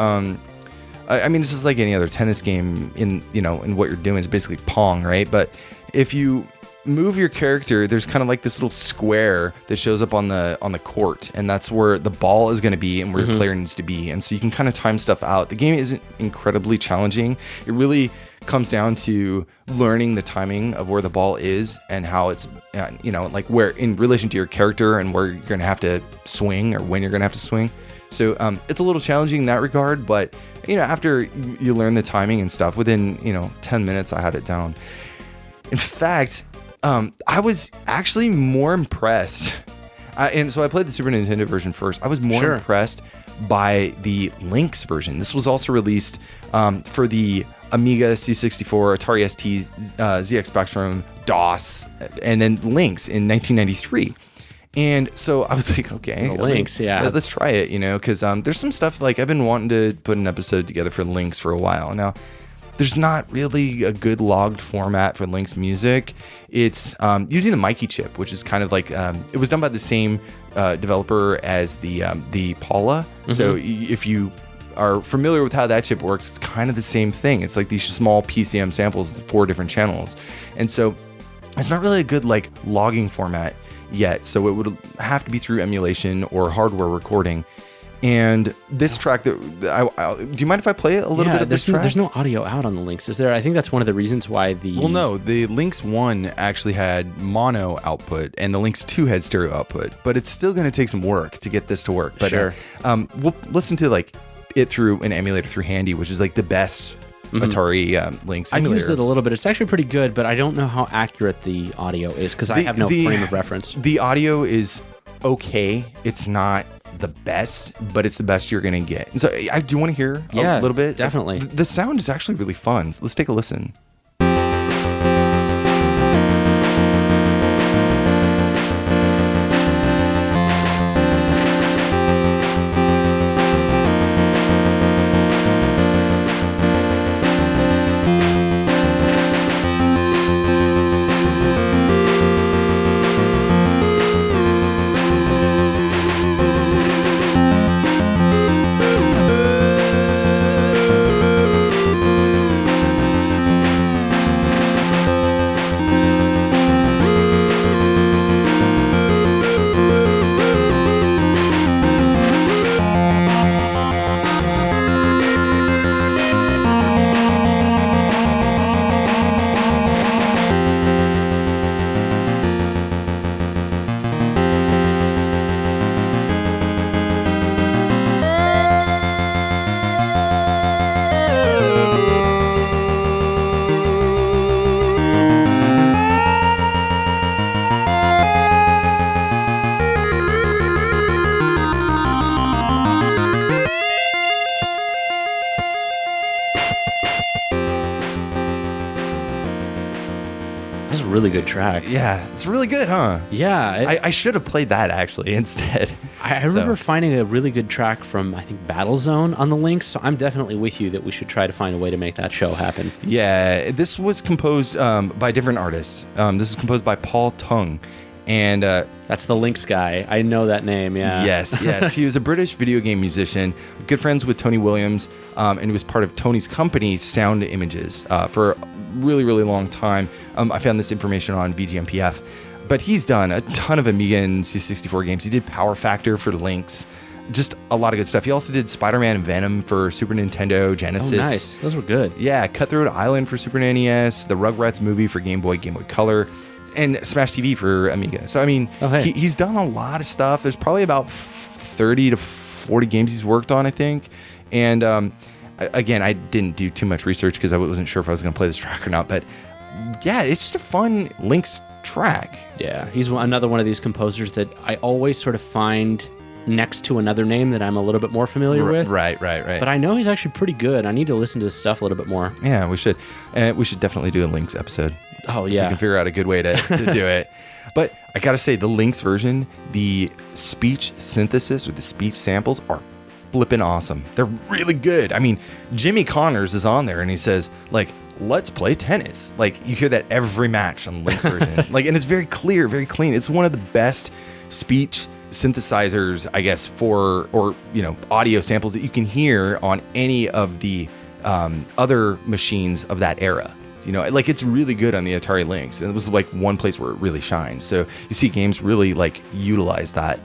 it's just like any other tennis game in what you're doing. It's basically Pong, right? But if you move your character, there's kind of like this little square that shows up on the court, and that's where the ball is going to be and where your player needs to be. And so you can kind of time stuff out. The game isn't incredibly challenging. It really comes down to learning the timing of where the ball is and how it's, like where in relation to your character and where you're going to have to swing or when you're going to have to swing. So it's a little challenging in that regard, but after you learn the timing and stuff, within 10 minutes I had it down. In fact, I was actually more impressed. And so I played the Super Nintendo version first. I was more impressed by the Lynx version. This was also released for the Amiga, C64, Atari ST, ZX Spectrum, DOS, and then Lynx in 1993. And so I was like, okay, Lynx, let's try it, because there's some stuff like I've been wanting to put an episode together for Lynx for a while now. There's not really a good logged format for Lynx music. It's using the Mikey chip, which is kind of like it was done by the same developer as the Paula. So if you are familiar with how that chip works, it's kind of the same thing. It's like these small PCM samples, 4 different channels, and so it's not really a good like logging format yet. So it would have to be through emulation or hardware recording. And this track, do you mind if I play a little bit of this track? There's no audio out on the Lynx, is there? I think that's one of the reasons why the... Well, no, the Lynx 1 actually had mono output, and the Lynx 2 had stereo output. But it's still going to take some work to get this to work. But sure. We'll listen to like it through an emulator through Handy, which is like the best Atari Lynx emulator. I used it a little bit. It's actually pretty good, but I don't know how accurate the audio is because I have no frame of reference. The audio is okay. It's not the best, but it's the best you're gonna get. And so I do want to hear a little bit. Definitely. The sound is actually really fun. So let's take a listen. That's a really good track. Yeah, it's really good, huh? Yeah. I should have played that, actually, instead. I remember finding a really good track from, I think, Battlezone on the Lynx, so I'm definitely with you that we should try to find a way to make that show happen. Yeah, this was composed by different artists. This is composed by Paul Tonge. And that's the Lynx guy. I know that name, yeah. Yes. He was a British video game musician, good friends with Tony Williams, and he was part of Tony's company, Sound Images, for a really, really long time. I found this information on VGMPF. But he's done a ton of Amiga and C64 games. He did Power Factor for Lynx. Just a lot of good stuff. He also did Spider-Man and Venom for Super Nintendo, Genesis. Oh, nice. Those were good. Yeah, Cutthroat Island for Super NES, the Rugrats movie for Game Boy Color, and Smash TV for Amiga. So, I mean, he's done a lot of stuff. There's probably about 30 to 40 games he's worked on, I think. And again, I didn't do too much research because I wasn't sure if I was going to play this track or not. But yeah, it's just a fun Lynx track. Yeah, he's another one of these composers that I always sort of find next to another name that I'm a little bit more familiar with. Right. But I know he's actually pretty good. I need to listen to his stuff a little bit more. Yeah, we should. We should definitely do a Lynx episode. Oh, yeah. We can figure out a good way to do it. But I got to say, the Lynx version, the speech synthesis or the speech samples are flipping awesome. They're really good. I mean, Jimmy Connors is on there and he says, like, let's play tennis. Like, you hear that every match on the Lynx version. Like, and it's very clear, very clean. It's one of the best speech synthesizers, I guess, or audio samples that you can hear on any of the other machines of that era. Like, it's really good on the Atari Lynx, and it was like one place where it really shined. So you see games really like utilize that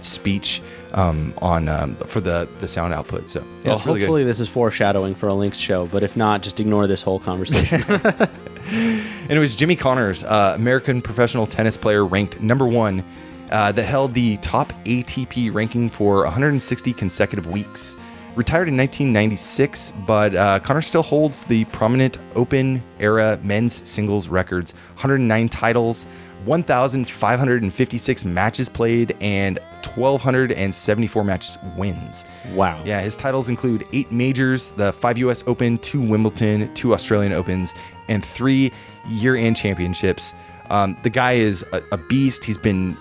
speech for the sound output. So yeah, it's really hopefully good. This is foreshadowing for a Lynx show, but if not, just ignore this whole conversation. And it was Jimmy Connors, American professional tennis player, ranked number 1, that held the top ATP ranking for 160 consecutive weeks. Retired in 1996, but Connor still holds the prominent Open era men's singles records, 109 titles, 1,556 matches played, and 1,274 match wins. Wow. Yeah, his titles include 8 majors, the 5 U.S. Open, 2 Wimbledon, 2 Australian Opens, and 3 year-end championships. The guy is a beast. He's been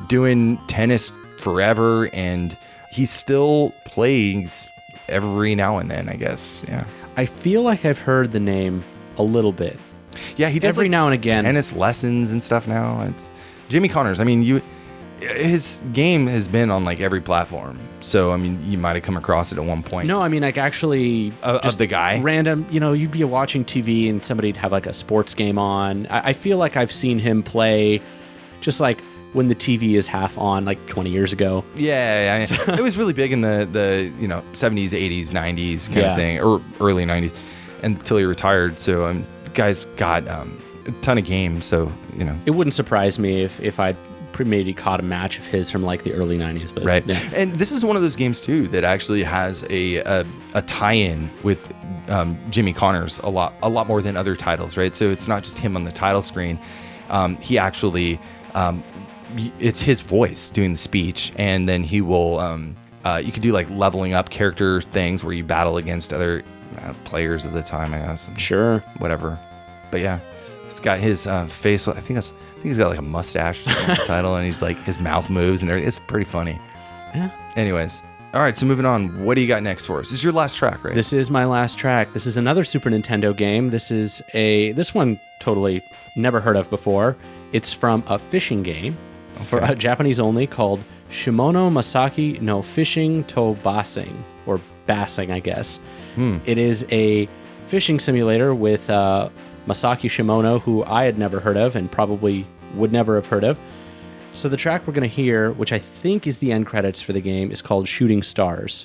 doing tennis forever, and he still plays every now and then, I guess. Yeah. I feel like I've heard the name a little bit. Yeah, he does every now and again tennis lessons and stuff now. It's Jimmy Connors. I mean, his game has been on like every platform. So, I mean, you might have come across it at one point. No, I mean, like actually just the guy. Random, you'd be watching TV and somebody'd have like a sports game on. I feel like I've seen him play just like when the TV is half on, like 20 years ago. Yeah. It was really big in the 70s, 80s, 90s kind of thing, or early 90s, until he retired. So the guy's got a ton of games. So, It wouldn't surprise me if I'd maybe caught a match of his from like the early 90s. But, right. Yeah. And this is one of those games, too, that actually has a tie-in with Jimmy Connors a lot more than other titles, right? So it's not just him on the title screen. He actually... it's his voice doing the speech, and then he will you could do like leveling up character things where you battle against other players of the time, I guess. Sure. Whatever. But yeah, he's got his face, I think he's got like a mustache on the title, and he's like, his mouth moves and everything. It's pretty funny. Yeah. Anyways, all right, so moving on, what do you got next for us? This is your last track, right? This is my last track. This is another Super Nintendo game. This one totally never heard of before. It's from a fishing game. For Japanese only, called Shimono Masaki no Fishing to Bassing, or Bassing, I guess. It is a fishing simulator with Masaki Shimono, who I had never heard of and probably would never have heard of. So the track we're going to hear, which I think is the end credits for the game, is called Shooting Stars.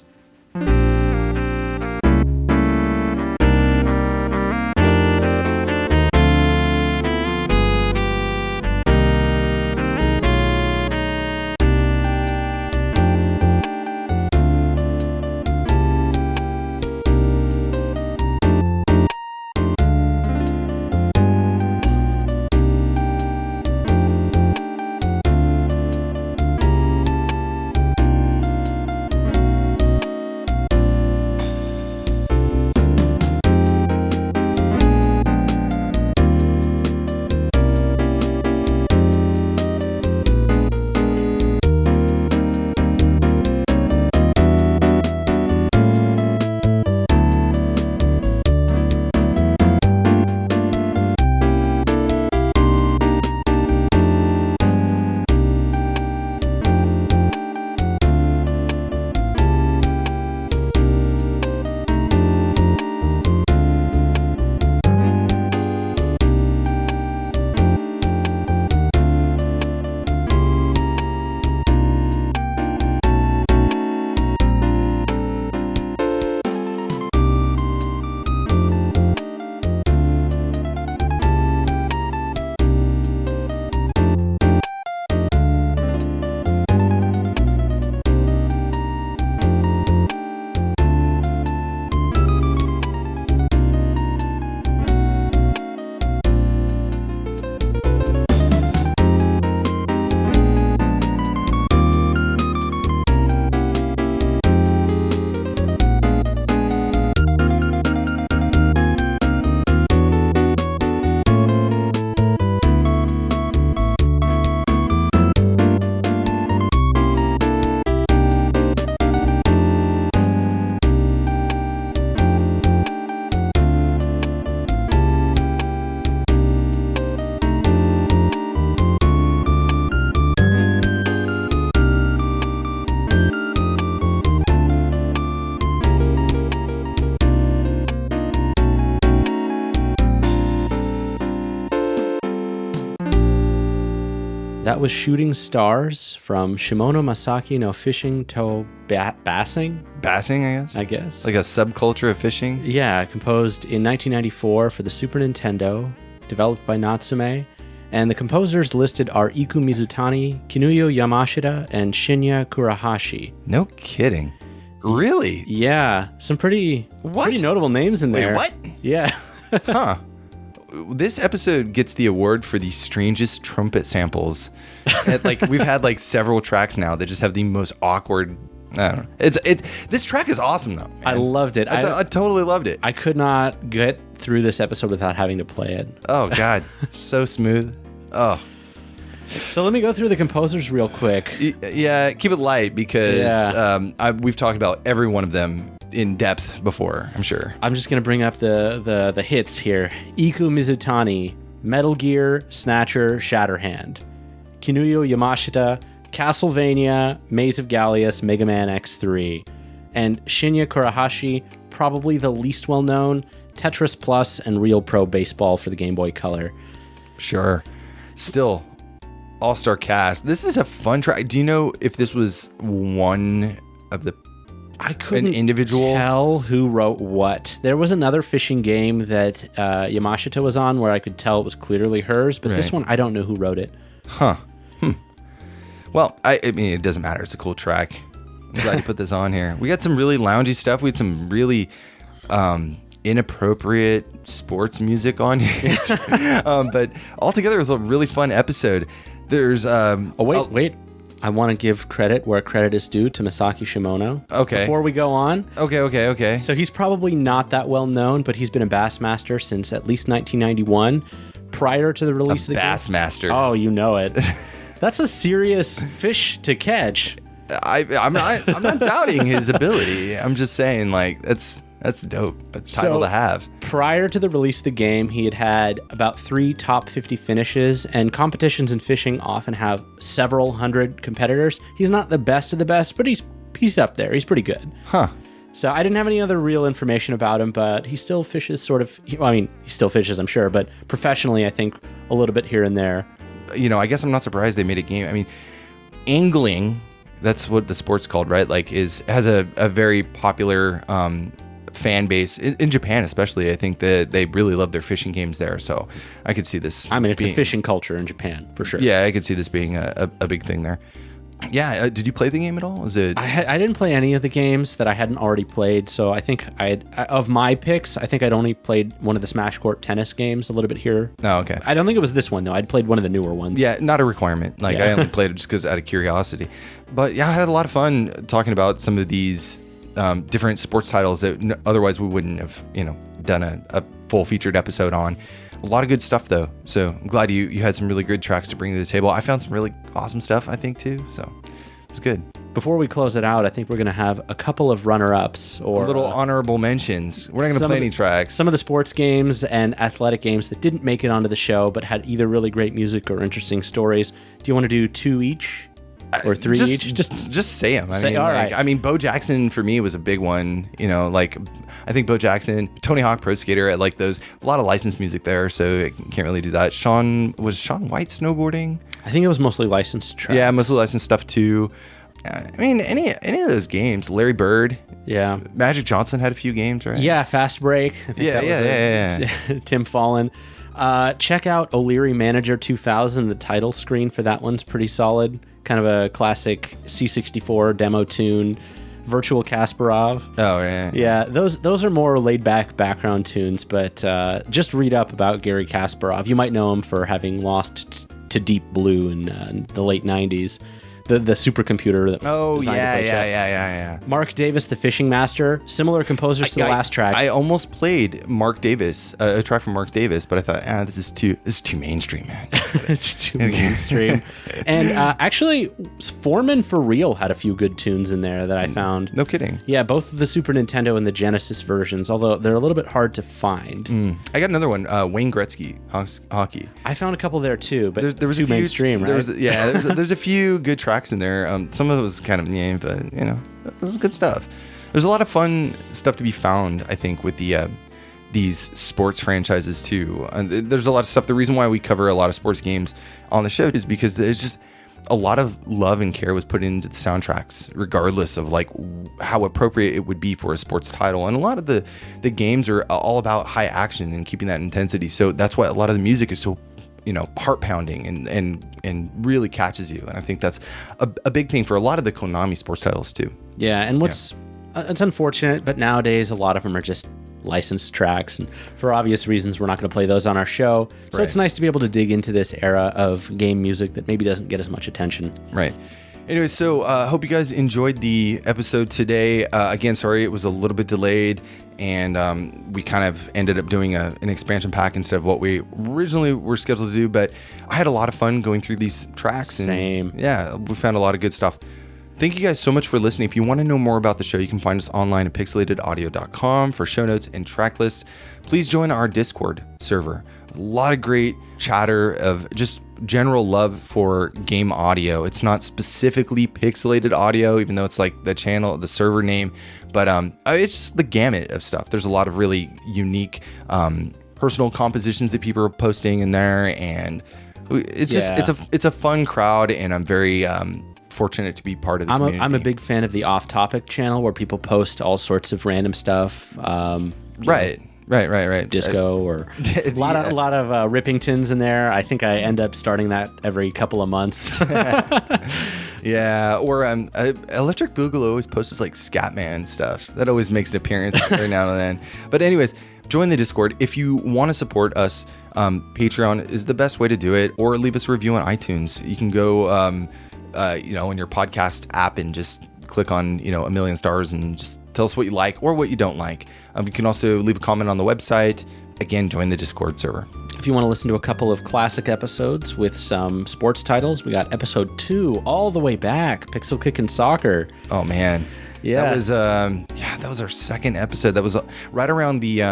That was Shooting Stars from Shimono Masaki no Fishing to Bassing? Bassing, I guess. Like a subculture of fishing? Yeah, composed in 1994 for the Super Nintendo, developed by Natsume. And the composers listed are Iku Mizutani, Kinuyo Yamashita, and Shinya Kurahashi. No kidding. Really? Yeah, some pretty notable names in there. Wait, what? Yeah. Huh. This episode gets the award for the strangest trumpet samples. We've had several tracks now that just have the most awkward. I don't know. This track is awesome though. Man. I loved it. I totally loved it. I could not get through this episode without having to play it. Oh God, so smooth. Oh. So let me go through the composers real quick. Yeah, keep it light because we've talked about every one of them in depth before, I'm sure. I'm just going to bring up the hits here. Iku Mizutani, Metal Gear, Snatcher, Shatterhand. Kinuyo Yamashita, Castlevania, Maze of Gallius, Mega Man X3. And Shinya Kurahashi, probably the least well-known, Tetris Plus and Real Pro Baseball for the Game Boy Color. Sure. Still, all-star cast. This is a fun track. Do you know if this was one of the I couldn't individual tell who wrote what. There was another fishing game that Yamashita was on where I could tell it was clearly hers, but this one, I don't know who wrote it. Huh. Well, I mean, it doesn't matter. It's a cool track. I'm glad you put this on here. We got some really loungy stuff. We had some really inappropriate sports music on it. But altogether, it was a really fun episode. There's... wait. I want to give credit where credit is due to Masaki Shimono. Okay. Before we go on. Okay. So he's probably not that well known, but he's been a Bassmaster since at least 1991, prior to the release of the game. Bassmaster. Oh, you know it. That's a serious fish to catch. I'm not doubting his ability. I'm just saying, that's dope. A title to have. Prior to the release of the game, he had about 3 top 50 finishes, and competitions in fishing often have several hundred competitors. He's not the best of the best, but he's up there. He's pretty good. Huh. So I didn't have any other real information about him, but he still fishes he still fishes, I'm sure, but professionally, I think a little bit here and there. I guess I'm not surprised they made a game. I mean, angling, that's what the sport's called, right? Has a very popular fan base in Japan, especially. I think that they really love their fishing games there, so I could see this. I mean, it's a fishing culture in Japan for sure. Yeah, I could see this being a big thing there. Yeah, did you play the game at all? I didn't play any of the games that I hadn't already played, so I think of my picks, I think I'd only played one of the Smash Court tennis games a little bit here. Oh, okay. I don't think it was this one though. I'd played one of the newer ones. Yeah, not a requirement. I only played it just because out of curiosity. But yeah, I had a lot of fun talking about some of these different sports titles that otherwise we wouldn't have, done a full featured episode on. A lot of good stuff though. So I'm glad you had some really good tracks to bring to the table. I found some really awesome stuff, I think, too. So it's good. Before we close it out, I think we're going to have a couple of runner-ups or little honorable mentions. We're not going to play any tracks. Some of the sports games and athletic games that didn't make it onto the show but had either really great music or interesting stories. Do you want to do 2 each? Or 3 each? Just say them. Right. I mean, Bo Jackson for me was a big one. I think Bo Jackson, Tony Hawk Pro Skater, I like those. A lot of licensed music there, so I can't really do that. Was Shawn White snowboarding? I think it was mostly licensed tracks. Yeah, mostly licensed stuff too. I mean, any of those games. Larry Bird. Yeah. Magic Johnson had a few games, right? Yeah, Fast Break. I think Yeah. Tim Fallon. Check out O'Leary Manager 2000. The title screen for that one's pretty solid. Kind of a classic C64 demo tune. Virtual Kasparov. Oh, yeah. Yeah, those are more laid-back background tunes, but just read up about Gary Kasparov. You might know him for having lost to Deep Blue in the late 90s. The supercomputer that was designed to play chess. Yeah. Mark Davis, the Fishing Master, similar composers to the last track. I almost played Mark Davis, a track from Mark Davis, but I thought, this is too mainstream, man. It's too mainstream. And actually, Foreman for Real had a few good tunes in there that I found. No kidding. Yeah, both the Super Nintendo and the Genesis versions, although they're a little bit hard to find. I got another one, Wayne Gretzky, hockey. I found a couple there too, but there was too a few, mainstream, right? There's a few good tracks in there. Some of it was kind of but it was good stuff. There's a lot of fun stuff to be found, I think, with the these sports franchises too. And there's a lot of stuff. The reason why we cover a lot of sports games on the show is because there's just a lot of love and care was put into the soundtracks, regardless of like how appropriate it would be for a sports title. And a lot of the games are all about high action and keeping that intensity. So that's why a lot of the music is so, heart pounding and really catches you. And I think that's a big thing for a lot of the Konami sports titles too. Yeah, and it's unfortunate, but nowadays a lot of them are just licensed tracks, and for obvious reasons we're not going to play those on our show. So It's nice to be able to dig into this era of game music that maybe doesn't get as much attention. Right. Anyway, so hope you guys enjoyed the episode today. Again, sorry it was a little bit delayed, and we kind of ended up doing an expansion pack instead of what we originally were scheduled to do, but I had a lot of fun going through these tracks. Same. And yeah, we found a lot of good stuff. Thank you guys so much for listening. If you want to know more about the show, you can find us online at pixelatedaudio.com for show notes and track lists. Please join our Discord server. A lot of great chatter of just general love for game audio. It's not specifically pixelated audio, even though it's like the channel, the server name, but it's just the gamut of stuff. There's a lot of really unique personal compositions that people are posting in there, and it's just it's a fun crowd, and I'm very fortunate to be part of the community. I'm a big fan of the off-topic channel where people post all sorts of random stuff. Right. Disco or a lot of Rippingtons in there. I think I end up starting that every couple of months. Yeah, or Electric Boogaloo always posts like Scatman stuff. That always makes an appearance every now and then. But anyways, join the Discord. If you want to support us, Patreon is the best way to do it, or leave us a review on iTunes. You can go in your podcast app and just click on, 1 million stars and just tell us what you like or what you don't like. You can also leave a comment on the website. Again, join the Discord server. If you want to listen to a couple of classic episodes with some sports titles, we got episode 2 all the way back, Pixel Kickin' Soccer. Oh man. Yeah. That was our second episode. That was right around the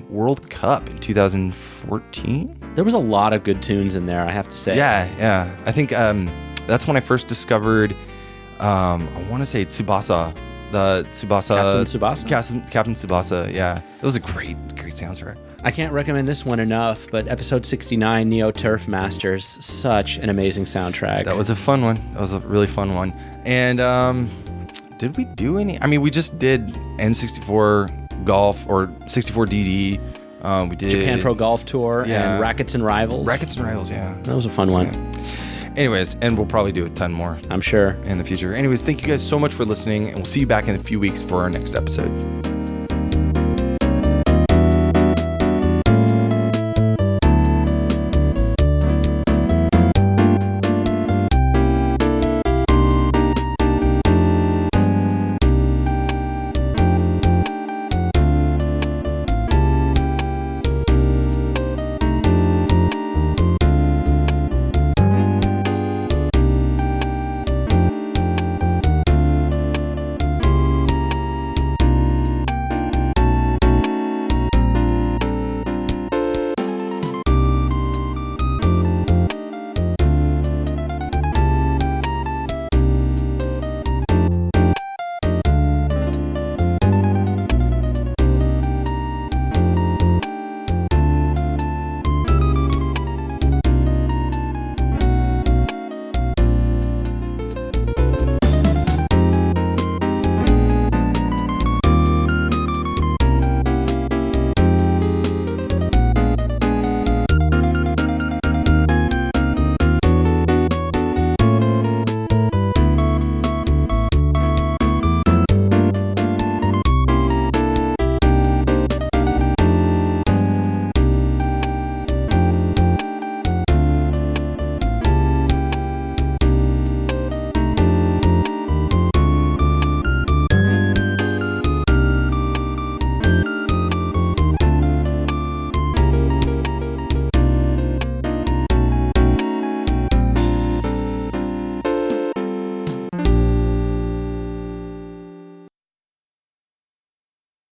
World Cup in 2014. There was a lot of good tunes in there, I have to say. Yeah. I think that's when I first discovered, I want to say Tsubasa. Captain Tsubasa, yeah. It was a great soundtrack. I can't recommend this one enough, but episode 69, Neo Turf Masters, such an amazing soundtrack. That was a fun one. That was a really fun one. And did we do any? I mean, we just did N64 Golf or 64 DD. We did Japan Pro Golf Tour and Rackets and Rivals. Yeah. That was a fun one. Yeah. Anyways, and we'll probably do a ton more, I'm sure, in the future. Anyways, thank you guys so much for listening, and we'll see you back in a few weeks for our next episode.